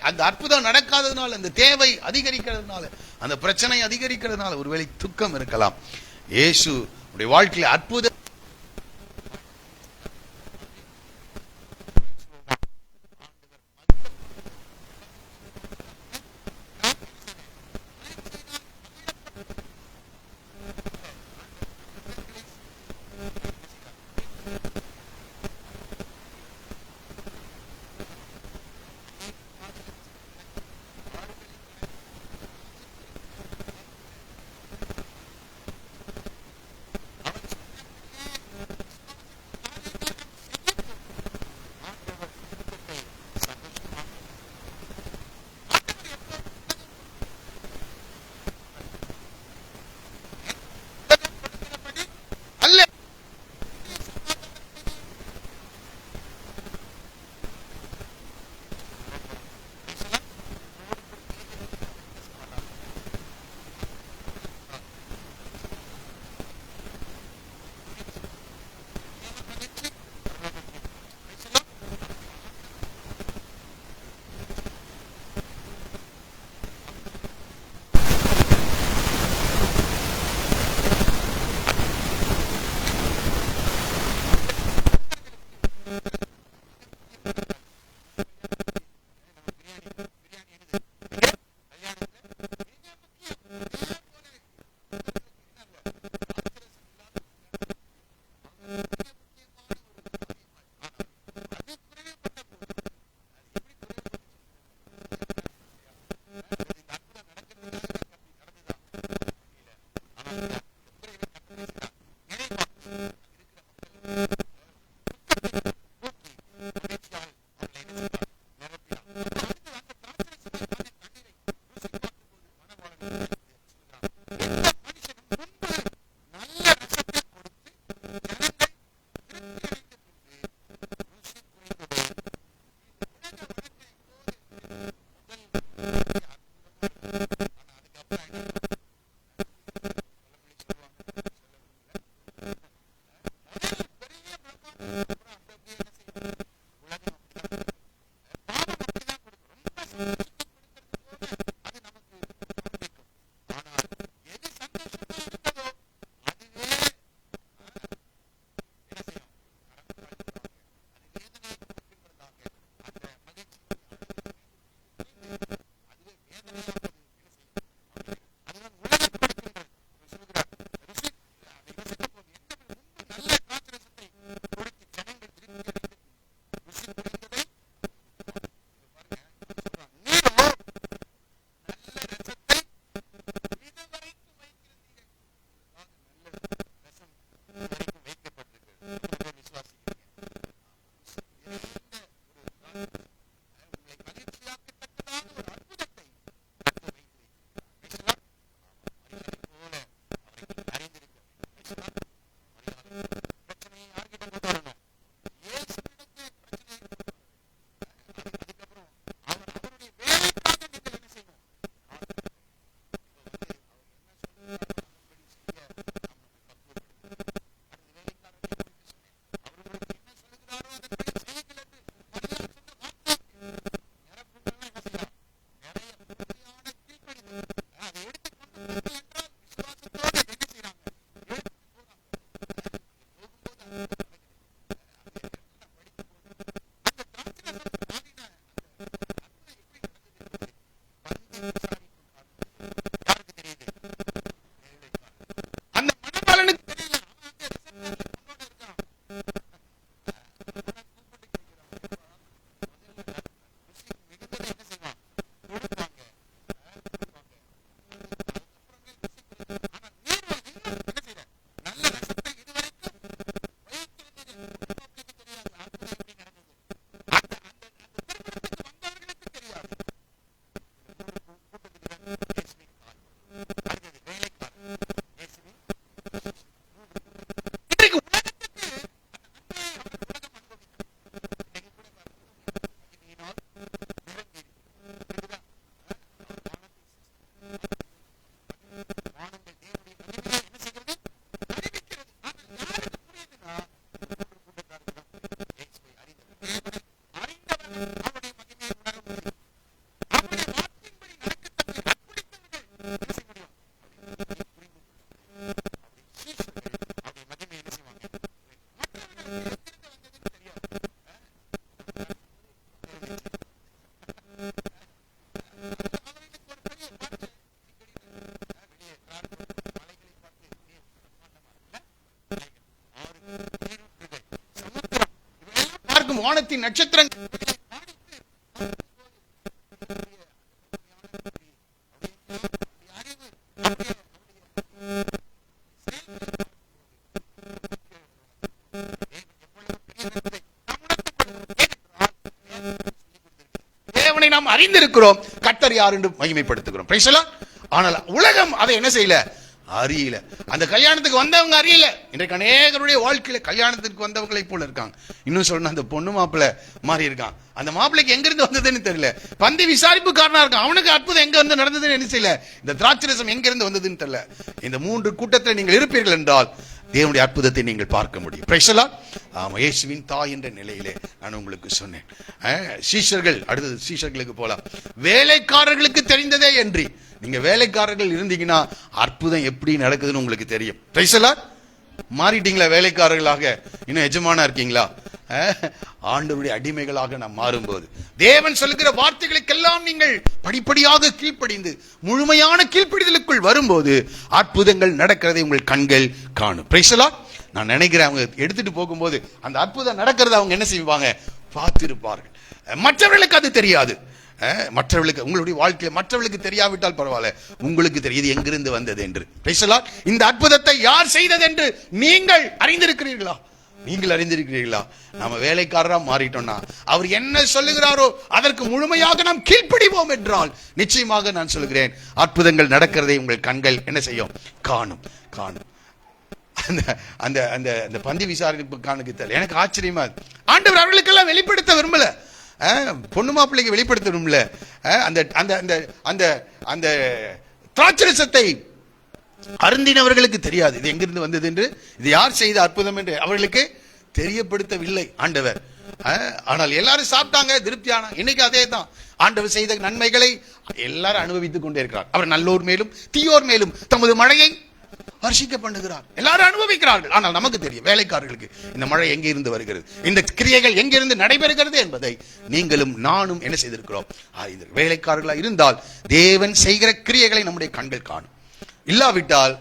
அந்த அற்புதம் நடக்காததுனால, அந்த தேவை அதிகரிக்கிறதுனால, அந்த பிரச்சனை அதிகரிக்கிறதுனால ஒருவேளை துக்கம் இருக்கலாம். இயேசு உடைய வாழ்க்கையில அற்புத அல்ல. வானத்தின் நட்சத்திரங்கள் தேவனை நாம் அறிந்திருக்கிறோம், கர்த்தர் யார் என்று மகிமைப்படுத்துகிறோம். Praise the lord. ஆனால் உலகம் அதை என்ன செய்யல, அறியல. அந்த கல்யாணத்துக்கு வந்தவங்க அறியல. இன்றைக்கு அநேகருடைய வாழ்க்கையில கல்யாணத்துக்கு வந்தவங்களை போல இருக்காங்க. இன்னும் சொன்ன அந்த பொண்ணு மாப்பிள்ளை மாறி இருக்கான். அந்த மாப்பிள்ளைக்கு எங்க இருந்து வந்ததுன்னு தெரியல. பந்தி விசாரிப்புக்காரனா இருக்கான். அவனுக்கு அற்புதம் எங்க வந்து நடந்ததுன்னு என்ன செய்யல. இந்த திராட்சரசம் எங்க இருந்து வந்ததுன்னு தெரியல. இந்த 3 கூட்டத்தில் நீங்கள் இருப்பீர்கள் என்றால் தேவனுடைய அற்புதத்தை நீங்கள் பார்க்க முடியும். Price the Lord. ஆமா, இயேசுவின் தாய் என்ற நிலையிலே நான் உங்களுக்கு சொன்னேன். சீஷர்கள், அடுத்தது சீஷர்களுக்கு போலாம். வேலைக்காரர்களுக்கு தெரிந்ததே என்று நீங்க வேலைக்காரர்கள் இருந்தீங்கன்னா அற்புதம் எப்படி நடக்குதுன்னு உங்களுக்கு தெரியும். Praise the lord. மாறிட்டீங்களா வேலைக்காரர்களாக? இன்னும் எஜமானா இருக்கீங்களா? ஆண்டவருடைய அடிமைகளாக நாம் மாறும்போது தேவன் சொல்லுகிற வார்த்தைகளுக்கெல்லாம் நீங்கள் படிப்படியாக கீழ்ப்படிந்து முழுமையான கீழ்ப்படிதலுக்குள் வரும்போது அற்புதங்கள் நடக்கிறதை உங்கள் கண்கள் காணும். Price the Lord. நான் நினைக்கிறேன் அவங்க எடுத்துட்டு போகும்போது அந்த அற்புதம் நடக்கிறத அவங்க என்ன செய்வாங்க, பார்த்திருப்பார்கள். மற்றவர்களுக்கு அது தெரியாது. மற்றவர்களுக்கு, உங்களுடைய வாழ்க்கையில் மற்றவர்களுக்கு தெரியாவிட்டால் பரவாயில்ல, உங்களுக்கு தெரியுது எங்கிருந்து வந்தது என்று. Praise the Lord. இந்த அற்புதத்தை யார் செய்தது என்று நீங்கள் அறிந்திருக்கிறீர்களா? நீங்கள் அறிந்திருக்கிறீர்களா? நாம வேலைக்காரரா மாறிட்டோம்னா அவர் என்ன சொல்லுகிறாரோ அதற்கு முழுமையாக நாம் கீழ்ப்படிவோம் என்றால் நிச்சயமாக நான் சொல்லுகிறேன் அற்புதங்கள் நடக்கிறதை உங்கள் கண்கள் என்ன செய்யும், காணும். காணும். அந்த அந்த அந்த பந்தி விசாரிப்புக்கானுக்கு தெரியல. எனக்கு ஆச்சரியமா ஆண்டவர் அவர்களுக்கெல்லாம் வெளிப்படுத்த விரும்பல. பொண்ணு மாப்பிள்ளைக்கு வெளிப்படுத்த விரும்பல. அந்த அந்த அந்த அந்த அந்த திராட்சரசத்தை அருந்தினவர்களுக்கு தெரியாது இது எங்கிருந்து வந்தது என்று, இது யார் செய்த அற்புதம் என்று அவர்களுக்கு தெரியப்படுத்தவில்லை ஆண்டவர். ஆனால் எல்லாரும் சாப்பிட்டாங்க, திருப்தியான. இன்னைக்கு அதே தான். ஆண்டவர் செய்த நன்மைகளை எல்லாரும் அனுபவித்துக் கொண்டே இருக்கிறார். அவர் நல்லோர் மேலும் தீயோர் மேலும் தமது மழையை வர்ஷிக்க பண்ணுகிறார். எல்லாரும் அனுபவிக்கிறார்கள். ஆனால் நமக்கு தெரியும், வேலைக்காரர்களுக்கு இந்த மழை எங்கிருந்து வருகிறது, இந்த கிரியைகள் எங்கிருந்து நடைபெறுகிறது என்பதை நீங்களும் நானும் என்ன செய்திருக்கிறோம், வேலைக்காரர்களா இருந்தால் தேவன் செய்கிற கிரியைகளை நம்முடைய கண்கள் காணும். இல்லாவிட்டால்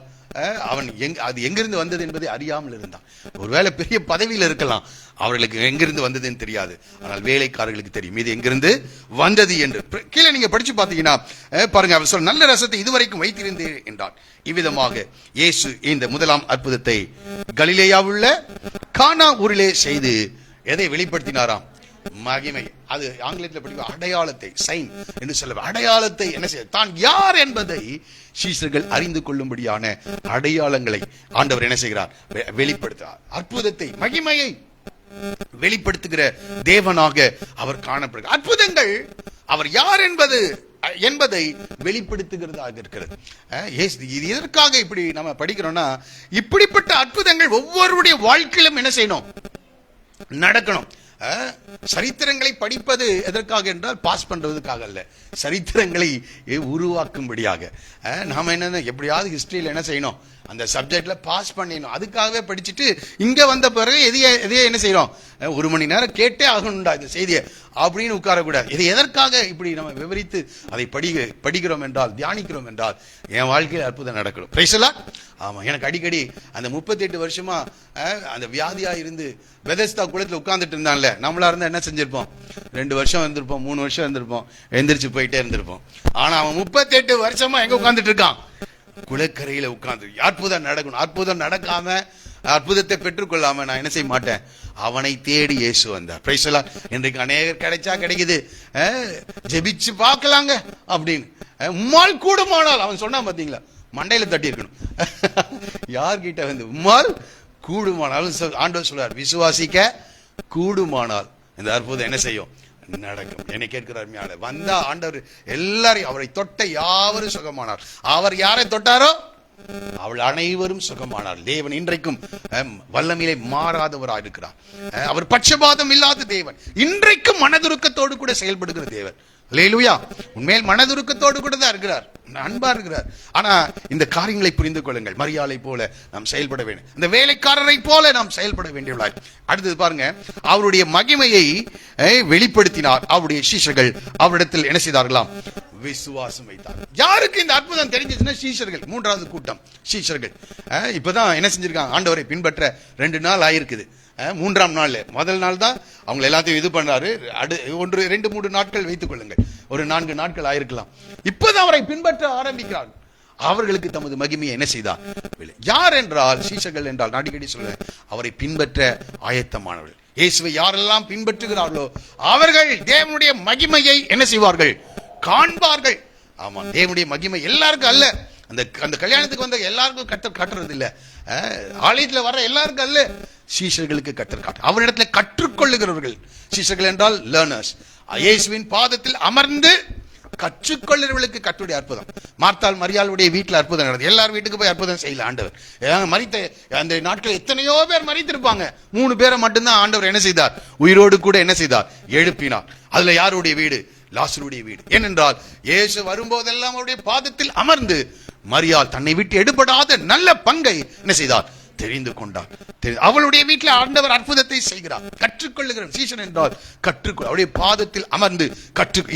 அவன் அது எங்கிருந்து வந்தது என்பதை அறியாமல் இருந்தான். ஒருவேளை பெரிய பதவியில் இருக்கலாம், அவர்களுக்கு எங்கிருந்து வந்ததுன்னு தெரியாது. ஆனால் வேலைக்காரர்களுக்கு தெரியும் இது எங்கிருந்து வந்தது என்று. கீழே நீங்க படிச்சு பார்த்தீங்கன்னா பாருங்க, அவர் சொல்ல, நல்ல ரசத்தை இதுவரைக்கும் வைத்திருந்தேன் என்றார். இவ்விதமாக இயேசு இந்த முதலாம் அற்புதத்தை கலிலேயாவுள்ள கானா ஊரிலே செய்து எதை வெளிப்படுத்தினாராம், மகிமை. அது ஆங்கிலத்தில் படிக்க அடையாளத்தை, சைன் என்று சொல்ல, அடையாளத்தை என்ன செய்ய, தான் யார் என்பதை சீஷர்கள் அறிந்து கொள்ளும்படியான அடையாளங்களை ஆண்டவர் என்ன செய்கிறார், வெளிப்படுத்துகிறார். அற்புதத்தை, மகிமையை வெளிப்படுத்துகிற தேவனாக அவர் காணப்படுகிறார். அற்புதங்கள் அவர் யார் என்பதை வெளிப்படுத்துகிறதாக இருக்கிறது. இது எதற்காக இப்படி நம்ம படிக்கிறோம்னா, இப்படிப்பட்ட அற்புதங்கள் ஒவ்வொருடைய வாழ்க்கையிலும் என்ன செய்யணும், நடக்கணும். சரித்திரங்களை படிப்பது எதற்காக என்றால் பாஸ் பண்றதுக்காக அல்ல, சரித்திரங்களை உருவாக்கும்படியாக. நாம என்ன எப்படியாவது ஹிஸ்டரியில் என்ன செய்யணும், அந்த சப்ஜெக்ட்ல பாஸ் பண்ணிடணும். அதுக்காகவே படிச்சுட்டு இங்க வந்த பிறகு எதையே என்ன செய்யறோம், 1 மணி நேரம் கேட்டே ஆகணும்டா இந்த செய்தியை அப்படின்னு உட்காரக்கூடாது. இது எதற்காக இப்படி நம்ம விவரித்து அதை படிக்கிறோம் என்றால், தியானிக்கிறோம் என்றால் என் வாழ்க்கையில் அற்புதம் நடக்கணும். Price the Lord. ஆமா, எனக்கு அடிக்கடி அந்த 38 வருஷமா அந்த வியாதியா இருந்து பெதெஸ்தா குளத்துல உட்கார்ந்துட்டு இருந்தான்ல, நம்மளா இருந்தா என்ன செஞ்சிருப்போம், 2 வருஷம் இருந்திருப்போம், 3 வருஷம் இருந்திருப்போம், எந்திரிச்சு போயிட்டே இருந்திருப்போம். ஆனா அவன் 38 வருஷமா எங்க உட்கார்ந்துட்டு இருக்கான், குளக்கரையில உட்கார்ந்து. அற்புதம் நடக்கணும். அற்புதம் நடக்காம, அற்புதத்தை பெற்றுக்கொள்ளாம நான் என்ன செய்ய மாட்டேன். அவனை தேடி இயேசு வந்தார். Price the Lord. இன்றைக்கு அநேகர் கிடைச்சா கிடைக்குது, ஜெபிச்சு பார்க்கலாங்க அப்படின்னு. உம்மால் கூடுமானால், அவன் சொன்னா பாத்தீங்களா, மண்டையில தட்டி இருக்கணும். யார்கிட்ட வந்து உம்மால் கூடுமானால், ஆண்டவர் சொல்றார், விசுவாசிக்க கூடுமானால் இந்த அற்புதம் என்ன செய்யும், நடக்கும். என்னை கேட்கிறார், வந்தா ஆண்டவர் எல்லாரையும், அவரை தொட்ட யாவரும் சுகமானார். அவர் யாரை தொட்டாரோ அவள் அனைவரும் சுகமானார். தேவன் இன்றைக்கும் வல்லமையிலே மாறாதவராக இருக்கிறார். அவர் பட்சபாதம் இல்லாத தேவன், இன்றைக்கும் மனதுருக்கத்தோடு கூட செயல்படுகிற தேவன். அல்லேலூயா. உண்மையில் மனதுருக்கத்தோடு கூட தான் இருக்கிறார், அன்பா இருக்கிறார். ஆனா இந்த காரியங்களை புரிந்து கொள்ளுங்கள். மரியாதை போல நாம் செயல்பட வேண்டும், இந்த வேலைக்காரரை போல நாம் செயல்பட வேண்டியவர்களாய். அடுத்தது பாருங்க, அவருடைய மகிமையை வெளிப்படுத்தினார். அவருடைய சீஷர்கள் அவரிடத்தில் என்ன செய்தார்களாம், விசுவாசம் வைத்தார். யாருக்கு இந்த அற்புதம் தெரிஞ்சிச்சுன்னா சீஷர்கள். 3வது கூட்டம் சீஷர்கள் இப்பதான் என்ன செஞ்சிருக்காங்க, ஆண்டவரை பின்பற்ற 2 நாள் ஆயிருக்குது. மூன்றாம் நாள், முதல் நாள் தான் அவங்க எல்லாத்தையும் இது பண்ணாரு. 1, 2, 3 நாட்கள் வைத்துக் கொள்ளுங்கள், ஒரு 4 நாட்கள் ஆயிருக்கலாம். இப்பதான் அவரை பின்பற்ற ஆரம்பிக்கிறார்கள். அவர்களுக்கு தமது மகிமையை என்ன செய்தார்? யார் என்றால் சீஷர்கள் என்றால் அடிக்கடி சொல்ல, அவரை பின்பற்ற ஆயத்தமானவர்கள். இயேசுவை யாரெல்லாம் பின்பற்றுகிறார்களோ அவர்கள் தேவனுடைய மகிமையை என்ன செய்வார்கள்? காண்பார்கள். ஆமா, தேவனுடைய மகிமை எல்லாருக்கும் அல்ல. அந்த கல்யாணத்துக்கு வந்த எல்லாருக்கும் கர்த்தர் காட்டுறது இல்ல, ஆலயத்தில் வர எல்லாருக்கும் அல்ல, சீஷர்களுக்கு கர்த்தர் காட்டு. அவரிடத்துல கற்றுக்கொள்ளுகிறவர்கள் சீஷர்கள் என்றால் லேர்னர்ஸ். இயேசுவின் பாதத்தில் அமர்ந்து கற்றுக்கொள்ளுறவர்களுக்கு கர்த்தருடைய அற்புதம். மார்த்தாள் மரியாளுடைய வீட்டில் அற்புதம் நடந்தது. எல்லாரும் வீட்டுக்கு போய் அற்புதம் செய்யல ஆண்டவர். மரித்த அந்த நாட்கள் எத்தனையோ பேர் மரித்திருப்பாங்க. 3 பேரை மட்டும்தான் ஆண்டவர் என்ன செய்தார்? உயிரோடு கூட என்ன செய்தார்? எழுப்பினார். அதுல யாருடைய வீடு? லாசருடைய வீடு. ஏனென்றால் இயேசு வரும்போதெல்லாம் அவருடைய பாதத்தில் அமர்ந்து மரியாள் தன்னை விட்டு எடுபடாத நல்ல பங்கை என்ன செய்தார்? தெரிந்து கொண்டார். அவளுடைய வீட்டில் ஆண்டவர் அற்புதத்தை செய்கிறார். கற்றுக்கொள்ளுகிற சீசன் என்றால் கற்றுக்கொள். அவருடைய பாதத்தில் அமர்ந்து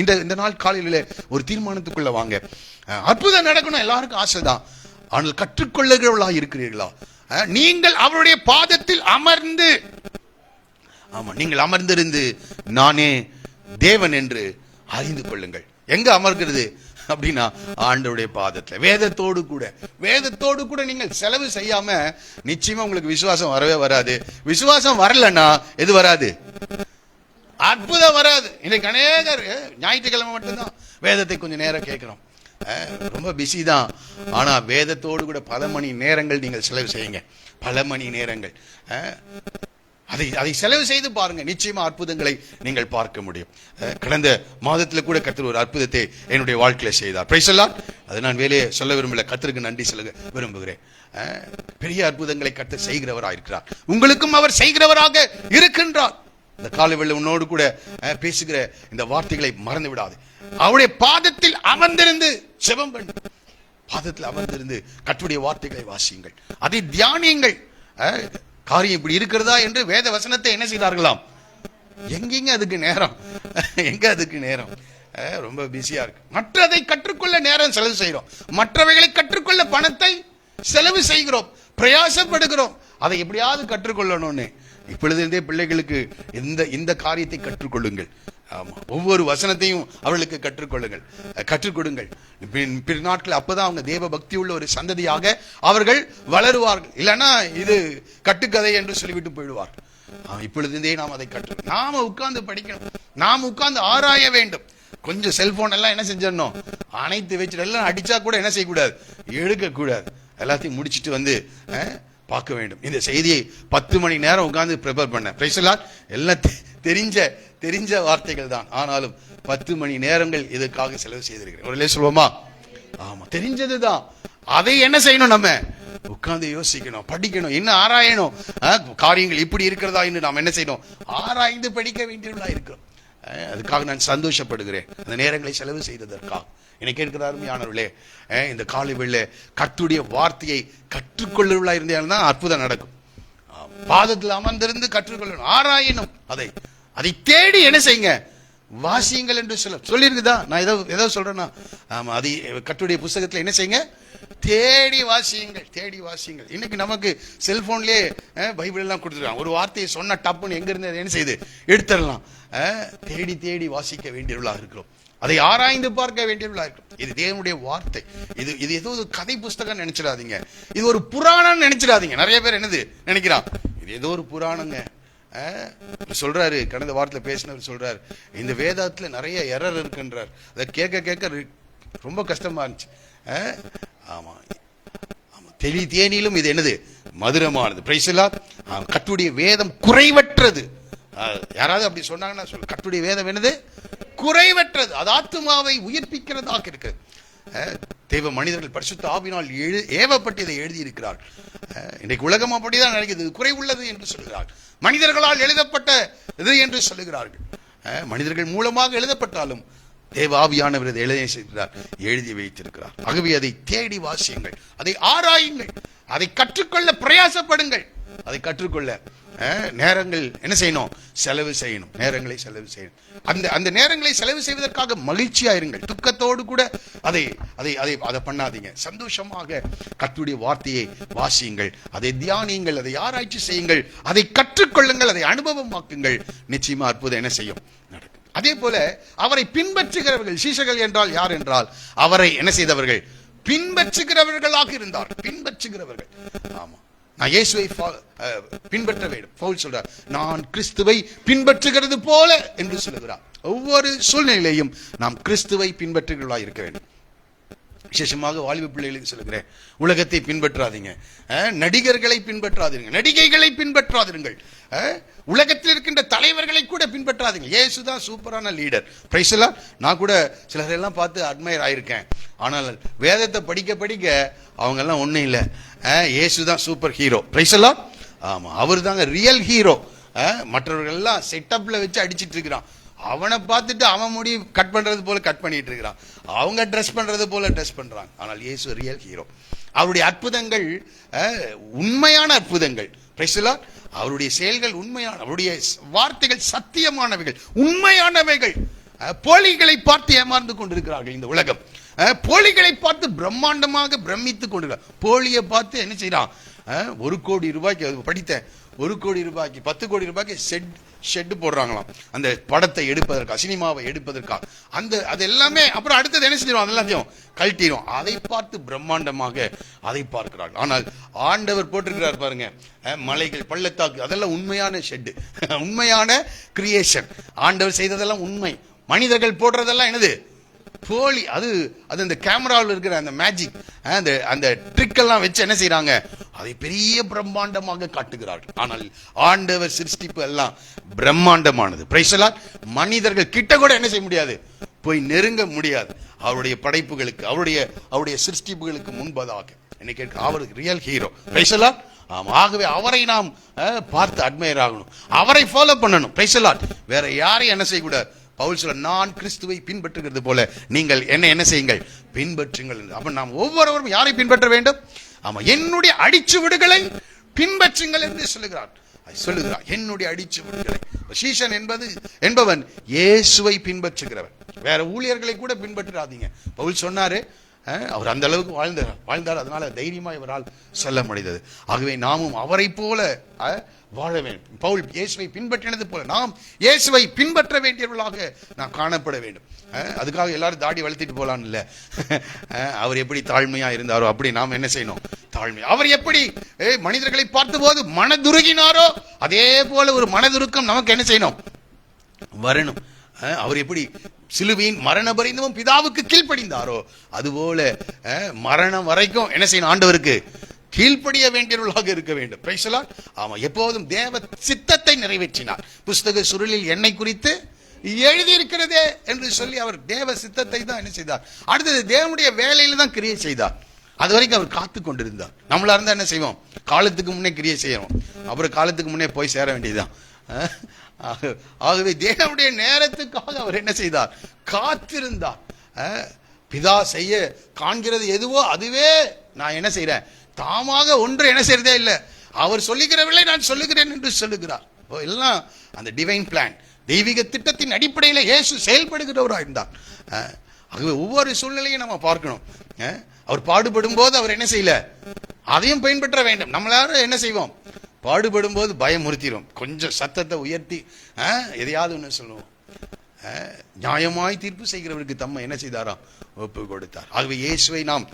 இந்த நாள் காலையில ஒரு தீர்மானத்துக்குள்ள வாங்க. அற்புதம் நடக்கணும், எல்லாருக்கும் ஆசைதான். ஆனால் கற்றுக்கொள்ளுகிறவர்களா இருக்கிறீர்களா? நீங்கள் அவருடைய பாதத்தில் அமர்ந்து, ஆமா, நீங்கள் அமர்ந்திருந்து நானே தேவன் என்று அறிந்து கொள்ளுங்கள். எங்க அமர்கிறது அப்படின்னா ஆண்டவருடைய பாதத்துல. வேதத்தோடு கூட நீங்கள் செலவு செய்யாம நிச்சயமா உங்களுக்கு விசுவாசம் வரவே வராது. விசுவாசம் வரலன்னா எது வராது? அற்புதம் வராது. இன்னைக்கு அநேகர் ஞாயிற்றுக்கிழமை மட்டும்தான் வேதத்தை கொஞ்சம் நேரம் கேட்கிறோம், ரொம்ப பிஸி தான். ஆனா வேதத்தோடு கூட பல மணி நேரங்கள் நீங்கள் செலவு செய்யுங்க. பல மணி நேரங்கள் அதை செலவு செய்து பாருங்க, நிச்சயமா அற்புதங்களை நீங்கள் பார்க்க முடியும். கடந்த மாதத்துல கூட கர்த்தர் ஒரு அற்புதத்தை என்னுடைய வாழ்க்கையில செய்தார். Price the Lord. அதை நான் வேலையை சொல்ல விரும்பல, கர்த்தருக்கு நன்றி சொல்ல விரும்புகிறேன். பெரிய அற்புதங்களை கர்த்தர் செய்கிறவராக இருக்கிறார். உங்களுக்கும் அவர் செய்கிறவராக இருக்கின்றார். இந்த காலைவேளை உன்னோடு கூட பேசுகிற இந்த வார்த்தைகளை மறந்து விடாது. அவருடைய பாதத்தில் அமர்ந்திருந்து ஜெபம் பண்ணு. பாதத்தில் அமர்ந்திருந்து கர்த்தருடைய வார்த்தைகளை வாசியுங்கள், அதை தியானியுங்கள். காரியம் இப்படி இருக்கிறதா என்று வேத வசனத்தை என்ன செய்தார்களாம்? எங்க அதுக்கு நேரம்? ரொம்ப பிஸியா இருக்கு. மற்றதை கற்றுக்கொள்ள நேரம் செலவு செய்கிறோம், மற்றவைகளை கற்றுக்கொள்ள பணத்தை செலவு செய்கிறோம், பிரயாசப்படுகிறோம். அதை எப்படியாவது கற்றுக்கொள்ளணும்னு இப்பொழுதே பிள்ளைகளுக்கு இந்த காரியத்தை கற்றுக்கொள்ளுங்கள். ஆமா, ஒவ்வொரு வசனத்தையும் அவர்களுக்கு கற்றுக் கொடுங்கள். பிற்நாட்கள் அப்பதான் அவங்க தேவ பக்தி உள்ள ஒரு சந்ததியாக அவர்கள் வளருவார்கள். இல்லைன்னா இது கட்டுக்கதை என்று சொல்லிவிட்டு போயிடுவார்கள். இப்பொழுதே நாம் அதை நாம உட்கார்ந்து படிக்கணும், நாம் உட்கார்ந்து ஆராய வேண்டும். கொஞ்சம் செல்போன் எல்லாம் என்ன செஞ்சிடணும்? அனைத்து வச்சுட்டு எல்லாம் அடிச்சா கூட என்ன செய்யக்கூடாது? எடுக்க கூடாது. எல்லாத்தையும் முடிச்சுட்டு வந்து பார்க்க வேண்டும். இந்த செய்தியை 10 மணி நேரம் உட்கார்ந்து ப்ரிப்பேர் பண்ண. Price the Lord. எல்லாம் தெரிஞ்ச வார்த்தைகள் தான், ஆனாலும் 10 மணி நேரங்கள் இதுக்காக செலவு செய்திருக்கிறேன். ஒரு சொல்லுவோமா? ஆமா, தெரிஞ்சதுதான். அதை என்ன செய்யணும்? நம்ம உட்கார்ந்து யோசிக்கணும், படிக்கணும், இன்னும் ஆராயணும். காரியங்கள் இப்படி இருக்கிறதா என்று நாம் என்ன செய்யணும்? ஆராய்ந்து படிக்க வேண்டியவர்களா இருக்கிறோம். அதுக்காக நான் சந்தோஷப்படுகிறேன், அந்த நேரங்களை செலவு செய்ததற்காக. இன்னைக்கு இருக்கிற அருமையானவர்களே, இந்த காலை வேளை கர்த்தருடைய வார்த்தையை கற்றுக்கொள்ளுவர்களா இருந்தால்தான் அற்புதம் நடக்கும். பாதத்தில் அமர்ந்திருந்து கற்றுக்கொள்ளணும், ஆராயணும், அதை தேடி என்ன செய்யுங்க? வாசியுங்கள் என்று சொல்லியிருக்குதா? நான் ஏதோ சொல்றேன்னா, ஆமா, அது கர்த்தருடைய புத்தகத்துல என்ன செய்யுங்க? தேடி வாசியுங்கள். இன்னைக்கு நமக்கு செல்போன்லயே பைபிள் எல்லாம் கொடுத்துருக்காங்க. ஒரு வார்த்தையை சொன்ன டப்புன்னு எங்க இருந்து என்ன செய்யுது? எடுத்துடலாம். தேடி வாசிக்க வேண்டியவர்களாக இருக்கிறோம், அதை ஆராய்ந்து பார்க்க வேண்டியவர்களாக இருக்கிறோம். இது தேவனுடைய வார்த்தை. இது ஏதோ ஒரு கதை புஸ்தகம் நினைச்சிடாதீங்க, இது ஒரு புராணம் நினைச்சிடாதீங்க. நிறைய பேர் என்னது நினைக்கிறான்? இது ஏதோ ஒரு புராணங்க. சொல்றாரு, கடந்த வாரத்தில் பேசினவர் சொல்றாரு, இந்த வேதத்துல நிறைய எரர் இருக்குன்றார். அதை கேட்க ரொம்ப கஷ்டமா இருந்துச்சு. ஆமா, தெளி தேனிலும் இது என்னது? மதுரமானது. Praise the lord. கர்த்தருடைய வேதம் குறைவற்றது. யாராவது அப்படி சொன்னாங்கன்னா சொல்லு, கர்த்தருடைய வேதம் என்னது? குறைவற்றது. அது ஆத்துமாவை உயிர்ப்பிக்கிறதாக இருக்கிறது. தேவ மனிதர்கள் பரிசுத்த ஆவியினால் ஏவப்பட்டு இதை எழுதி இருக்கிறார். இன்றைக்கு உலகம் அப்படிதான் நினைக்கிறது, குறைவுள்ளது என்று சொல்கிறார். மனிதர்களால் எழுதப்பட்ட இது என்று சொல்லுகிறார்கள். மனிதர்கள் மூலமாக எழுதப்பட்டாலும் தேவ ஆவியானவர் இதை எழுதி வைத்திருக்கிறார். ஆகவே அதை தேடி வாசியுங்கள், அதை ஆராயுங்கள், அதை கற்றுக்கொள்ள பிரயாசப்படுங்கள். அதை கற்றுக்கொள்ள நேரங்கள் என்ன செய்யணும்? செலவு செய்யணும். நேரங்களை செலவு செய்யணும். அந்த நேரங்களை செலவு செய்வதற்காக மகிழ்ச்சியா இருங்கள். துக்கத்தோடு கூட அதை பண்ணாதீங்க. சந்தோஷமாக கர்த்தருடைய வார்த்தையை வாசியுங்கள், அதை தியானியுங்கள், அதை ஆராய்ச்சி செய்யுங்கள், அதை கற்றுக்கொள்ளுங்கள், அதை அனுபவமாக்குங்கள். நிச்சயமா அற்புதம் என்ன செய்யும்? நடக்கும். அதே போல அவரை பின்பற்றுகிறவர்கள், சீஷர்கள் என்றால் யார் என்றால் அவரை என்ன செய்தவர்கள்? பின்பற்றுகிறவர்களாக இருந்தார். பின்பற்றுகிறவர்கள். ஆமா, நான் இயேசுவை பின்பற்ற வேண்டும். பவுல் சொல்றார், நான் கிறிஸ்துவை பின்பற்றுகிறது போல என்று சொல்லுகிறார். ஒவ்வொரு சூழ்நிலையிலையும் நாம் கிறிஸ்துவை பின்பற்றுகிறவர்களாக இருக்க வேண்டும். விசேஷமாக வாலிப பிள்ளைகளுக்கு சொல்லுகிறேன், உலகத்தை பின்பற்றாதீங்க, நடிகர்களை பின்பற்றாதீங்க, நடிகைகளை பின்பற்றாதீர்கள், உலகத்தில் இருக்கின்ற தலைவர்களை கூட பின்பற்றாதீங்க. இயேசுதான் சூப்பரான லீடர். Price the Lord. நான் கூட சிலரெல்லாம் பார்த்து அட்மையர் ஆயிருக்கேன். ஆனால் வேதத்தை படிக்க படிக்க அவங்க எல்லாம் ஒன்றும் இல்லை. இயேசுதான் super hero. Price the Lord. ஆமா, அவர் தாங்க ரியல் ஹீரோ. மற்றவர்கள் எல்லாம் செட்டப்ல வச்சு அடிச்சிட்டு இருக்கிறான். அவனை பார்த்துட்டு அவன் முடி கட் பண்றது போல கட் பண்ணிட்டு இருக்கிறான், அவங்க ட்ரெஸ் பண்றது போல ட்ரெஸ் பண்றாங்க. ஆனால் இயேசு ரியல் ஹீரோ. அவருடைய அற்புதங்கள் உண்மையான அற்புதங்கள். Price the Lord. அவருடைய செயல்கள் உண்மையான, அவருடைய வார்த்தைகள் சத்தியமானவைகள், உண்மையானவைகள். போலிகளை பார்த்து ஏமாந்து கொண்டிருக்கிறார்கள் இந்த உலகம். போலிகளை பார்த்து பிரம்மாண்டமாக பிரமித்துக் கொண்டிருக்கிறார். போலியை பார்த்து என்ன செய்யறான்? 1 கோடி ரூபாய்க்கு படித்தேன், 1 கோடி ரூபாய்க்கு 10 கோடி ரூபாய்க்கு ஷெட் போடுறாங்களாம் அந்த படத்தை எடுப்பதற்காக, சினிமாவை எடுப்பதற்காக. அது எல்லாமே அப்புறம் அடுத்தது என்ன செஞ்சிடும்? அதெல்லாத்தையும் கழட்டிடும். அதை பார்த்து பிரம்மாண்டமாக அதை பார்க்கிறார்கள். ஆனால் ஆண்டவர் போட்டிருக்கிறார் பாருங்க, மலைகள், பள்ளத்தாக்கு, அதெல்லாம் உண்மையான ஷெட், உண்மையான கிரியேஷன். ஆண்டவர் செய்ததெல்லாம் உண்மை. மனிதர்கள் போடுறதெல்லாம் என்னது? போலி. அது அந்த கேமராவில் இருக்கிற அந்த மேஜிக், அந்த ட்ரிக் எல்லாம் வச்சு என்ன செய்யறாங்க? அதை பெரிய பிரம்மாண்டமாக காட்டுகிறார்கள். ஆனால் ஆண்டவர் சிருஷ்டிப்பு எல்லாம் பிரம்மாண்டமானது. Price the Lord. மனிதர்கள் கிட்ட கூட என்ன செய்ய முடியாது? போய் நெருங்க முடியாது அவருடைய படைப்புகளுக்கு, அவருடைய சிருஷ்டிப்புகளுக்கு முன்பதாக. என்ன அவருக்கு real hero. Price the Lord. ஆகவே அவரை நாம் பார்த்து அட்மையர் ஆகணும், அவரை ஃபாலோ பண்ணணும். Price the Lord. வேற யாரையும் என்ன செய்யக்கூடாது? பவுல் சொல்ல, நான் கிறிஸ்துவை பின்பற்றுகிறது போல நீங்கள் என்ன செய்யுங்கள்? பின்பற்றுங்கள். அப்ப நாம் ஒவ்வொருவரும் யாரை பின்பற்ற வேண்டும்? ஆமா, என்னுடைய அடிச்சுவடுகளை பின்பற்றுங்கள் என்று சொல்லுகிறார். என்னுடைய அடிச்சுவடுகளை. சீஷன் என்பவன் இயேசுவை பின்பற்றுகிறவன். வேற ஊழியர்களை கூட பின்பற்றாதீங்க. பவுல் சொன்னாரு, அவர் அந்த அளவுக்கு வாழ்ந்தார். அதனால தைரியமா இவரால் சொல்ல முடிந்தது. ஆகவே நாமும் அவரை போல வாழ வேண்டும். பவுல் இயேசுவை பின்பற்றினது போல நாம் இயேசுவை பின்பற்ற வேண்டியவர்களாக நாம் காணப்பட வேண்டும். அதுக்காக எல்லாரும் தாடி வளர்த்திட்டு போலான்னு இல்ல. அவர் எப்படி தாழ்மையா இருந்தாரோ அப்படி நாம் என்ன செய்யணும்? தாழ்மை. அவர் எப்படி மனிதர்களை பார்த்த போது மனதுருகினாரோ அதே போல ஒரு மனதுருக்கம் நமக்கு என்ன செய்யணும்? வரணும். அவர் எப்படி சிலுவையின் மரண பரிந்தமும் பிதாவுக்கு கீழ்ப்படிந்தாரோ அதுபோல மரணம் வரைக்கும் என்ன செய்யணும்? ஆண்டவருக்கு கீழ்ப்படிய வேண்டியவர்களாக இருக்க வேண்டும். Price the Lord. ஆமா, எப்போதும் தேவ சித்தத்தை நிறைவேற்றினார். புஸ்தக சுருளில் என்னை குறித்து எழுதியிருக்கிறதே என்று சொல்லி அவர் தேவ சித்தத்தை தான் என்ன செய்தார்? அடுத்தது தேவனுடைய வேலையில தான் கிரியை செய்தார். அது வரைக்கும் அவர் காத்து கொண்டிருந்தார். நம்மளா இருந்தா என்ன செய்வோம்? காலத்துக்கு முன்னே கிரியை செய்யணும், அப்புறம் காலத்துக்கு முன்னே போய் சேர வேண்டியதுதான். ஆகவே தேவனுடைய நேரத்துக்காக அவர் என்ன செய்தார்? காத்திருந்தார். பிதா செய்ய காண்கிறது எதுவோ அதுவே நான் என்ன செய்யறேன்? தாமாக ஒன்று என்ன செய்யறதே இல்லை, அவர் சொல்லுகிறவர்களை நான் சொல்லுகிறேன் என்று சொல்லுகிறார். எல்லாம் அந்த டிவைன் பிளான், தெய்வீக திட்டத்தின் அடிப்படையில் இயேசு செயல்படுகிறவராக இருந்தார். ஆகவே ஒவ்வொரு சூழ்நிலையும் நம்ம பார்க்கணும். அவர் பாடுபடும் போது அவர் என்ன செய்யல, அதையும் பயன்பற்ற வேண்டும். நம்மளால என்ன செய்வோம்? பாடுபடும் போது பயமுறுத்திடும், கொஞ்சம் சத்தத்தை உயர்த்தி எதையாவது ஒன்று சொல்லுவோம். நியாயமாய் தீர்ப்பு செய்கிறவருக்கு தம்மை என்ன செய்தாராம்? ஒப்பு கொடுத்தார். ஆகவே இயேசுவை நாம்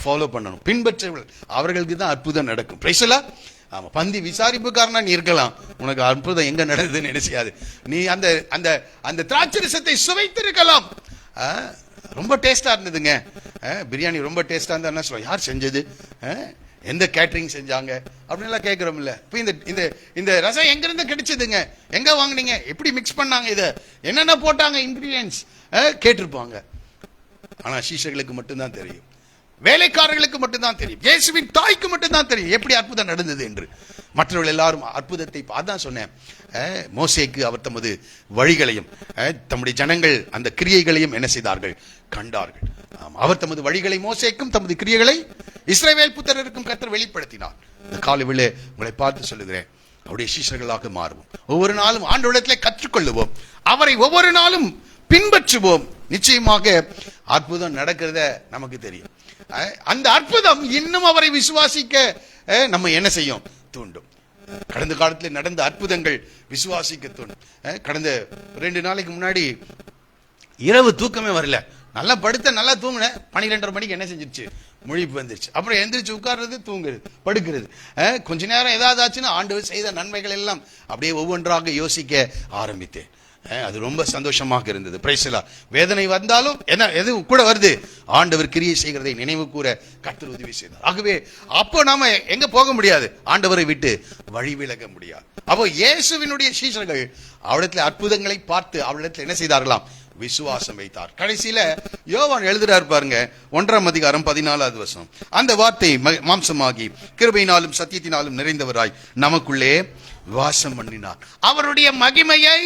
ஃபாலோ பண்ணணும், பின்பற்றவர்கள், அவர்களுக்கு தான் அற்புதம் நடக்கும். Price the Lord. ஆமா, பந்தி விசாரிப்புக்காரனா நீ இருக்கலாம், உனக்கு அற்புதம் எங்க நடக்குதுன்னு என்ன செய்யாது. நீ அந்த அந்த அந்த திராட்சரசத்தை சுவைத்திருக்கலாம். ரொம்ப டேஸ்டா இருந்ததுங்க, பிரியாணி ரொம்ப டேஸ்டா இருந்தா என்ன சொல்லுவோம்? யார் செஞ்சது? எந்த கேட்டரிங் செஞ்சாங்க அப்படின்லாம் கேட்கிறோம் இல்ல. இப்போ இந்த ரசம் எங்கிருந்து கிடைச்சதுங்க, எங்க வாங்கினீங்க, எப்படி மிக்ஸ் பண்ணாங்க, இதை என்னென்ன போட்டாங்க, இன்கிரீடியன்ஸ் கேட்டிருப்பாங்க. ஆனா சீஷர்களுக்கு மட்டும்தான் தெரியும், வேலைக்காரர்களுக்கு மட்டும்தான் தெரியும், இயேசுவின் தாய்க்கு மட்டும்தான் தெரியும் எப்படி அற்புதம் நடந்தது என்று. மற்றவர்கள் எல்லாரும் அற்புதத்தை அதான் சொன்னேன், மோசேக்கு அவர் தமது வழிகளையும் தம்முடைய ஜனங்கள் அந்த கிரியைகளையும் என்ன செய்தார்கள்? கண்டார்கள். அவர் தமது வழிகளை மோசேக்கும் தமது கிரியைகளை இஸ்ரவேல் புத்திரருக்கும் கர்த்தர் வெளிப்படுத்தினார். இந்த காலையிலே உங்களை பார்த்து சொல்லுகிறேன், அவருடைய சீஷர்களாக மாறுவோம். ஒவ்வொரு நாளும் ஆண்டவரிடத்திலே கற்றுக்கொள்ளுவோம், அவரை ஒவ்வொரு நாளும் பின்பற்றுவோம். நிச்சயமாக அற்புதம் நடக்கிறத நமக்கு தெரியும். அந்த அற்புதம் இன்னும் அவரை விசுவாசிக்க நம்ம என்ன செய்யும்? தூண்டும். கடந்த காலத்தில் நடந்த அற்புதங்கள் விசுவாசிக்க தூண்டும். கடந்த 2 நாளைக்கு முன்னாடி இரவு தூக்கமே வரல, நல்லா படுத்த நல்லா தூங்கினேன். 12:30 மணிக்கு என்ன செஞ்சிருச்சு? முழிப்பு வந்துருச்சு. அப்புறம் எந்திரிச்சு உட்கார்றது, தூங்குறது, படுக்கிறது. கொஞ்ச நேரம் ஏதாவது ஆச்சுன்னா ஆண்டவர் செய்த நன்மைகள் எல்லாம் அப்படியே ஒவ்வொன்றாக யோசிக்க ஆரம்பித்தேன். அது ரொம்ப சந்தோஷமாக இருந்தது. பிரைஸ் எல்லாம். வேதனை வந்தாலும் என்ன எது கூட வருது? ஆண்டவர் கிரியை செய்கிறதை நினைவு கூற கர்த்தர் உதவி செய்தார். ஆகவே அப்போ நாம எங்க போக முடியாது? ஆண்டவரை விட்டு வழி விலக முடியாது. அப்போ இயேசுவினுடைய சீஷர்கள் அவரிடத்தில் அற்புதங்களை பார்த்து அவரிடத்தில் என்ன செய்தார்களாம்? விசுவாசம் வைத்தார். கடைசியில யோவான் எழுதுறார் பாருங்க, 1ஆம் அதிகாரம் 14வது வசனம். அந்த வார்த்தை மாம்சமாகி கிருபையினாலும் சத்தியத்தினாலும் நிறைந்தவராய் நமக்குள்ளே வாசம் பண்ணினார். அவருடைய மகிமையை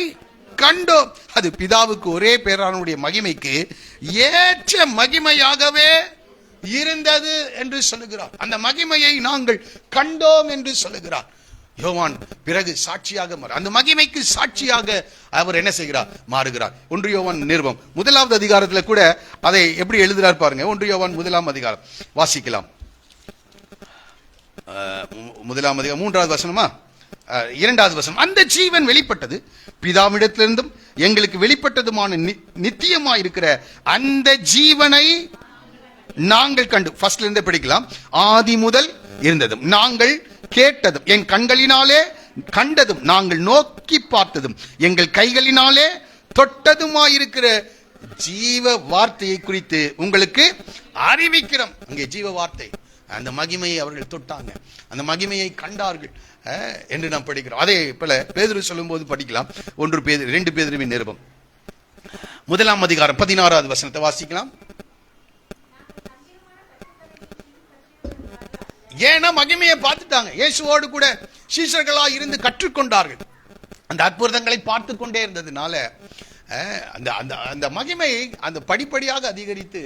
கண்டோம். அது பிதாவுக்கு ஒரே பேரானுடைய மகிமைக்கு ஏற்ற மகிமையாகவே இருந்தது என்று சொல்லுகிறார். அந்த மகிமையை நாங்கள் கண்டோம் என்று சொல்லுகிறார் யோவான். பிறகு சாட்சியாக அந்த மகிமைக்கு சாட்சியாக அவர் என்ன செய்கிறார்? மாறுகிறார். 1 யோவான் நிருபம் 1வது அதிகாரத்தில் கூட அதை எப்படி எழுதுறார் பாருங்க. 1 யோவான் 1ஆம் அதிகாரம் வாசிக்கலாம். 1ஆம் அதிகாரம் 3வது வசனமா 2வது வசனம். அந்த ஜீவன் வெளிப்பட்டது, பிதாவிடத்திலிருந்தும் எங்களுக்கு வெளிப்பட்டதுமான நித்தியமாய் இருக்கிற அந்த ஜீவனை நாங்கள் கண்டு. ஃபர்ஸ்ட்ல இருந்து படிக்கலாம். ஆதி முதல் இருந்ததும் நாங்கள் கேட்டதும் என் கண்களினாலே கண்டதும் நாங்கள் நோக்கி பார்த்ததும் எங்கள் கைகளினாலே தொட்டதுமாயிருக்கிற ஜீவ வார்த்தையை குறித்து உங்களுக்கு அறிவிக்கிறோம். அங்கே ஜீவ வார்த்தை, அந்த மகிமையை அவர்கள் தொட்டாங்க, அந்த மகிமையை கண்டார்கள் என்று நாம் படிக்கிறோம். அதே போல பேதுரு சொல்லும் போது படிக்கலாம். 2 பேதுருவின் நிருபம் 1ஆம் அதிகாரம் 16வது வசனத்தை வாசிக்கலாம். ஏன்னா மகிமையை பார்த்துட்டாங்க. இயேசுவோடு கூட சீஷர்களா இருந்து கற்றுக்கொண்டார்கள். அந்த அற்புதங்களை பார்த்து கொண்டே இருந்ததுனால அந்த மகிமை அந்த படிப்படியாக அதிகரித்து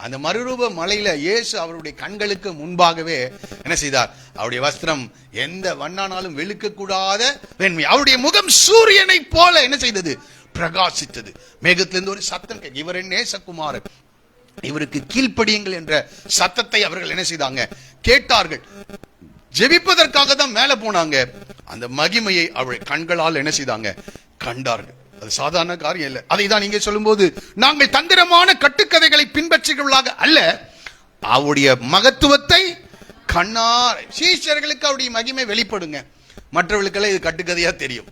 அந்த மறுரூப மலையில இயேசு அவருடைய கண்களுக்கு முன்பாகவே என்ன செய்தார்? அவருடைய வஸ்திரம் எந்த வண்ணானாலும் வெளுக்க கூடாத வெண்மை, அவருடைய முகம் சூரியனை போல என்ன செய்தது? பிரகாசித்தது. மேகத்திலிருந்து ஒரு சத்தம், இவர் என் நேசகுமாரன், இவருக்கு கீழ்ப்படியுங்கள் என்ற சத்தத்தை அவர்கள் என்ன செய்தாங்க? கேட்டார்கள். ஜெபிப்பதற்காக தான் மேல போனாங்க. அந்த மகிமையை அவருடைய கண்களால் என்ன செய்தாங்க? கண்டார்கள். அது சாதாரண காரியம் இல்லை. அதை தான் நீங்க சொல்லும்போது, நாங்கள் தந்திரமான கட்டுக்கதைகளை பின்பற்றுகிறவர்களாக அல்ல, அவருடைய மகத்துவத்தை கண்ணார். சீஷர்களுக்கு அவருடைய மகிமை வெளிப்படுங்க, மற்றவர்களுக்கெல்லாம் இது கட்டுக்கதையா தெரியும்.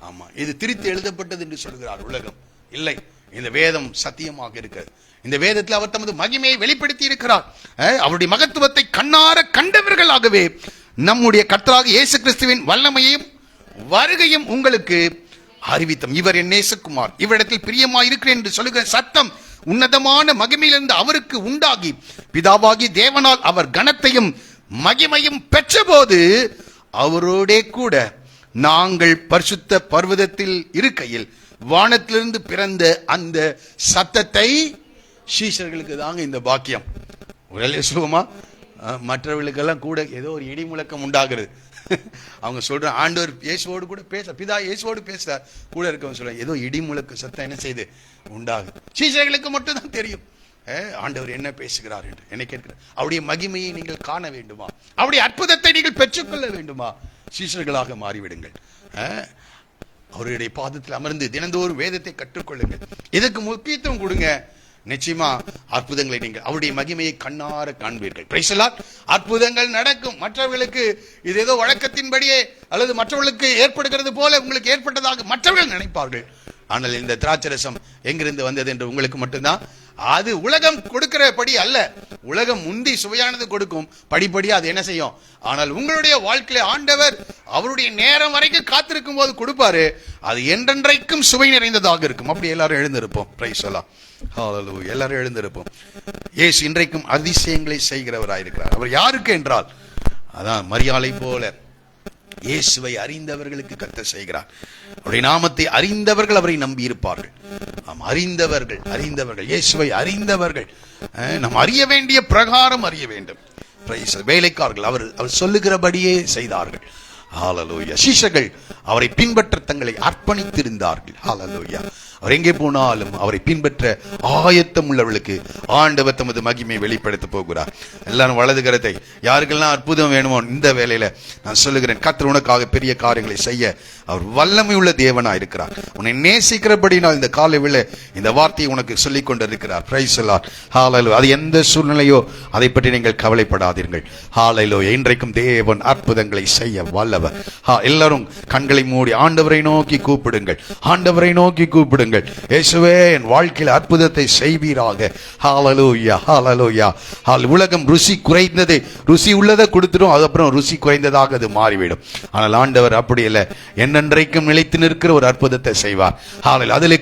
ஆமா, இது திரித்து எழுதப்பட்டது என்று சொல்கிறார் உலகம். இல்லை, இந்த வேதம் சத்தியமாக இருக்கிறது. இந்த வேதத்தில் அவர் தமது மகிமையை வெளிப்படுத்தி இருக்கிறார். அவருடைய மகத்துவத்தை கண்ணார கண்டவர்களாகவே நம்முடைய கர்த்தராகிய இயேசு கிறிஸ்துவின் வல்லமையையும் வருகையும் உங்களுக்கு அறிவித்தோம். இவர் என் நேசகுமார், இவரிடத்தில் பிரியமாய் இருக்கிறேன் என்று சொல்லுகிற சத்தம் உன்னதமான மகிமையிலிருந்து அவருக்கு உண்டாகி பிதாவாகி தேவனால் அவர் கனத்தையும் மகிமையும் பெற்றபோது அவரோட கூட நாங்கள் பரிசுத்த பர்வதத்தில் இருக்கையில் வானத்திலிருந்து பிறந்த அந்த சத்தத்தை, சீஷர்களுக்கு தாங்க இந்த பாக்கியம். சுகமா மற்றவர்களுக்கெல்லாம் கூட ஏதோ ஒரு இடி முழக்கம் உண்டாகிறது. அவங்க சொல்ற ஆண்டவர் இயேசுவோடு கூட பேச, பிதா இயேசுவோடு பேச, கூட இருக்கவங்க சொல்ற ஏதோ இடி முழக்க சத்தம் என்ன செய்து உண்டாகுது. சீஷர்களுக்கு மட்டும் தான் தெரியும் ஆண்டவர் என்ன பேசுகிறார் என்று. என்ன கேட்கிறார்? அவருடைய மகிமையை நீங்கள் காண வேண்டுமா? அவருடைய அற்புதத்தை நீங்கள் பெற்றுக்கொள்ள வேண்டுமா? சீஷர்களாக மாறிவிடுங்கள். அவருடைய பாதத்தில் அமர்ந்து தினந்தோறும் வேதத்தை கற்றுக்கொள்ளுங்கள். இதற்கு முக்கியத்துவம் கொடுங்க. நிச்சயமா அற்புதங்களை நீங்கள் அவருடைய மகிமையை கண்ணார காண்பீர்கள். Price the Lord. அற்புதங்கள் நடக்கும். மற்றவர்களுக்கு இது ஏதோ வழக்கத்தின்படியே அல்லது மற்றவர்களுக்கு ஏற்படுகிறது போல உங்களுக்கு ஏற்பட்டதாக மற்றவர்கள் நினைப்பார்கள். ஆனால் இந்த திராட்சரசம் எங்கிருந்து வந்தது என்று உங்களுக்கு மட்டும்தான். அது உலகம் கொடுக்கிறபடி அல்ல. உலகம் முந்தி சுவையானது கொடுக்கும், படிப்படியா அது என்ன செய்யும். ஆனால் உங்களுடைய வாழ்க்கையில ஆண்டவர் அவருடைய நேரம் வரைக்கும் காத்திருக்கும் போது கொடுப்பாரு. அது என்றென்றைக்கும் சுவை நிறைந்ததாக இருக்கும். அப்படி எல்லாரும் எழுந்திருப்போம். Price the lord. ஹல்லேலூயா. எல்லாரும் எழுந்திருப்போம். இயேசு இன்றைக்கும் அதிசயங்களை செய்கிறவராயிருக்கிறார். அவர் யாருக்கு என்றால், அதான் மரியாளை போல இயேசுவை அறிந்தவர்களுக்கு கர்த்தர் செய்கிறார். அவருடைய நாமத்தை அறிந்தவர்கள் அவரை நம்பி இருப்பார்கள். அறிந்தவர்கள் இயேசுவை அறிந்தவர்கள். நாம் அறிய வேண்டிய பிரகாரம் அறிய வேண்டும். வேலைக்காரர்கள் அவர் சொல்லுகிறபடியே செய்தார்கள். ஹல்லேலூயா. சீஷர்கள் அவரை பின்பற்ற தங்களை அர்ப்பணித்திருந்தார்கள். ஹல்லேலூயா. அவர் எங்கே போனாலும் அவரை பின்பற்ற ஆயத்தம் உள்ளவர்களுக்கு ஆண்டவர் தமது மகிமை வெளிப்படுத்த போகிறார். எல்லாரும் வலது கரத்தை, யாருக்கெல்லாம் அற்புதம் வேணுமோ இந்த வேளையில நான் சொல்லுகிறேன், கர்த்தர் உனக்காக பெரிய காரியங்களை செய்ய அவர் வல்லமை உள்ள தேவனா இருக்கிறார். உன்னை நேசிக்கிறபடினால் இந்த காலையில இந்த வார்த்தையை உனக்கு சொல்லிக் கொண்டிருக்கிறார். Praise the lord. ஹல்லேலூயா. அது எந்த சூழ்நிலையோ அதை பற்றி நீங்கள் கவலைப்படாதீர்கள். ஹல்லேலூயா. இன்றைக்கும் தேவன் அற்புதங்களை செய்ய வல்லவர். எல்லாரும் கண்களை மூடி ஆண்டவரை நோக்கி கூப்பிடுங்கள். ஆண்டவரை நோக்கி கூப்பிடுங்கள். இயேசுவே, என் வாழ்க்கையில் அற்புதத்தை செய்வீராக. ஹல்லேலூயா. ஹல்லேலூயா. உலகம் ருசி குறைந்தது, ருசி உள்ளதை கொடுத்துடும், அதுக்கப்புறம் ருசி குறைந்ததாக அது மாறிவிடும். ஆனால் ஆண்டவர் அப்படி இல்லை, என்னென்றைக்கும் நிலைத்து நிற்கிற ஒரு அற்புதத்தை செய்வார். ஹல்லேலூயா. அதிலே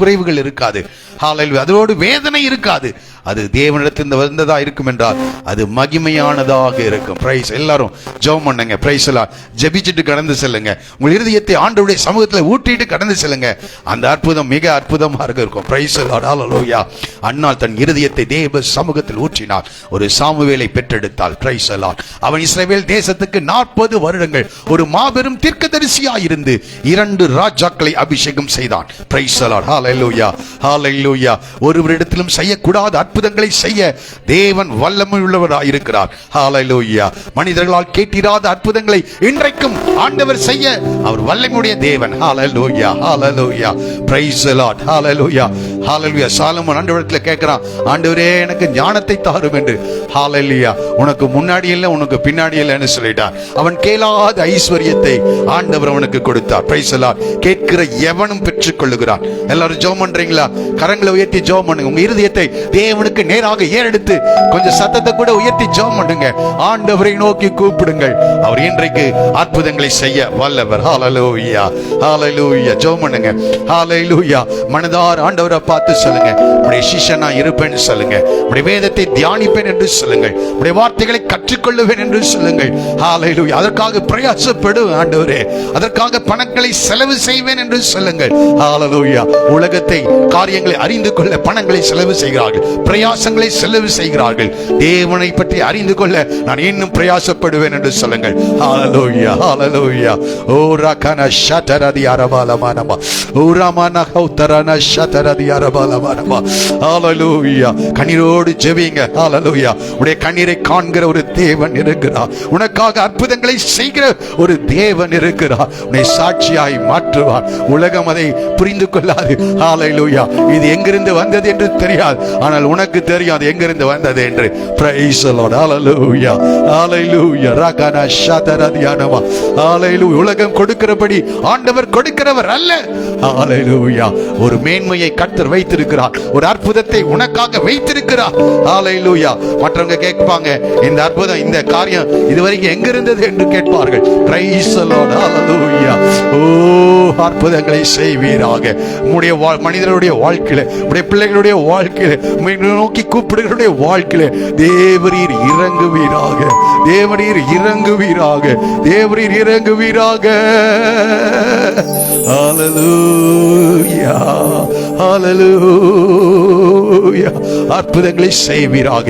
குறைவுகள் இருக்காது. ஹல்லேலூயா. அதோடு வேதனை இருக்காது. அது தேவனிடத்திலிருந்து வந்ததா இருக்கும் என்றால் அது மகிமையானதாக இருக்கும். பிரைஸ். எல்லாரும் ஜெபம் பண்ணுங்க. பிரைஸ் எல்லாம் ஜெபிச்சுட்டு கடந்து செல்லுங்க. உங்கள் இருதயத்தை ஆண்டவருடைய சமூகத்தில் ஊற்றிட்டு கடந்து செல்லுங்க. அந்த அற்புதம் மிக அற்புதமாக இருக்கும். Praise the lord. ஹல்லேலூயா. அன்னாள் தன் இருதயத்தை தேவ சமூகத்தில் ஊற்றினார். ஒரு சாமுவேலை பெற்றெடுத்தாள். Praise the lord. அவன் இஸ்ரவேல் தேசத்துக்கு 40 வருடங்கள் ஒரு மாபெரும் தீர்க்கதரிசியாய் இருந்து 2 ராஜாக்களை அபிஷேகம் செய்தான். Price the lord. ஹல்லேலூயா. ஹல்லேலூயா. ஒருவரிடத்திலும் செய்யக்கூடாத அற்புதங்களை செய்ய தேவன் வல்லமை உள்ளவராய் இருக்கிறார். ஹல்லேலூயா. மனிதர்களால் கேட்டிராத அற்புதங்களை இன்றைக்கும் ஆண்டவர் செய்ய அவர் வல்லமையுடைய தேவன். ஹல்லேலூயா. ஹல்லேலூயா. Praise the lord. ஹல்லேலூயா. ஹல்லேலூயா. சாலமோன் ஆண்டவரிடத்தில் கேட்கிறான், ஆண்டவரே எனக்கு ஞானத்தை தாரும் என்று. ஹல்லேலூயா. உனக்கு முன்னாடி இல்லை, உனக்கு பின்னாடி இல்லைன்னு சொல்லிட்டார். அவன் கேளாத ஐஸ்வர்யத்தை ஆண்டவர் அவனுக்கு கொடுத்தார். Price the Lord. கேட்கிற எவனும் பெற்றுக் கொள்ளுகிறான். எல்லாரும் ஜெபம் பண்றீங்களா? கரங்களை உயர்த்தி ஜெபம் பண்ணுங்க. உங்க இருதயத்தை தேவனுக்கு நேராக ஏறெடுத்து கொஞ்சம் சத்தத்தை கூட உயர்த்தி ஜெபம் பண்ணுங்க. ஆண்டவரை நோக்கி கூப்பிடுங்கள். அவர் இன்றைக்கு அற்புதங்களை செய்ய வல்லவர். ஹல்லேலூயா. ஹல்லேலூயா. ஜெபம் பண்ணுங்க. ஹல்லேலூயா. மனதார ஆண்டவரை பார்த்து சொல்லுங்க, உடைய சிஷ்யனா இருப்பேன்னு சொல்லுங்க. உடைய வேதத்தை தியானிப்பேன் என்று சொல்லுங்கள். உடைய வார்த்தைகளை கற்றுக்கொள்ளுவேன் என்று சொல்லுங்கள். ஹல்லேலூயா. அதற்காக பிரயாசப்படுவேன் ஆண்டவரே, அதற்காக பணங்களை செலவு செய்வேன் என்று சொல்லுங்கள். ஹல்லேலூயா. உலகத்தை காரியங்களை அறிந்து கொள்ள பணங்களை செலவு செய்கிறார்கள், பிரயாசங்களை செலவு செய்கிறார்கள். தேவனை பற்றி அறிந்து கொள்ள நான் இன்னும் பிரயாசப்படுவேன் என்று சொல்லுங்கள். ஹல்லேலூயா. ஹல்லேலூயா. ஓ ரகன ஷதரதி அரபாலமானமா, ஓ ரமன ஹௌதரன ஷதரதி அரபாலமானமா. ஹல்லேலூயா. கண்ணீரோடு ஜெபிங்க. ஹல்லேலூயா. உடைய கண்ணீரை காண்கிற ஒரு தேவன் இருக்கிறார். உனக்காக அற்புதங்களை செய்கிற ஒரு தேவன் இருக்கிறார். உன்னை சாட்சியாய் மாற்றுவார். உலகம் அதை புரிந்து கொள்ளாது. ஹல்லேலூயா. இது எங்கிருந்து வந்தது என்று தெரியாது, ஆனால் உனக்கு தெரியும் அது எங்கிருந்து வந்தது என்று. Praise the lord. ஹல்லேலூயா. ஹல்லேலூயா. ரகன ஷதரதியானமா. ஹல்லேலூயா. உலகம் கொடுக்கிறபடி ஆண்டவர் கொடுக்கிறவர் அல்ல. ஹல்லேலூயா. ஒரு மேன்மையை கர்த்தர் வைத்திருக்கிறார். ஒரு அற்புதத்தை உனக்காக வைத்திருக்கிறார். ஹல்லேலூயா. மற்றவங்க கேட்பாங்க, இந்த அற்புதம் இந்த காரியம் இதுவரைக்கும் எங்க இருந்தது என்று கேட்பார்கள். Price the lord. ஹல்லேலூயா. ஓ அற்புதங்களை செய்வீராக. உம்முடைய மனிதனுடைய வாழ்க்கையில, உம்முடைய பிள்ளைகளுடைய வாழ்க்கையில, நோக்கி கூப்பிடுகளுடைய வாழ்க்கையில தேவரீர் இறங்குவீராக. தேவரீர் இறங்குவீராக. தேவரீர் இறங்குவீராக. ஹல்லேலூயா. ஹல்லேலூயா. அற்புதங்களை செய்வீராக.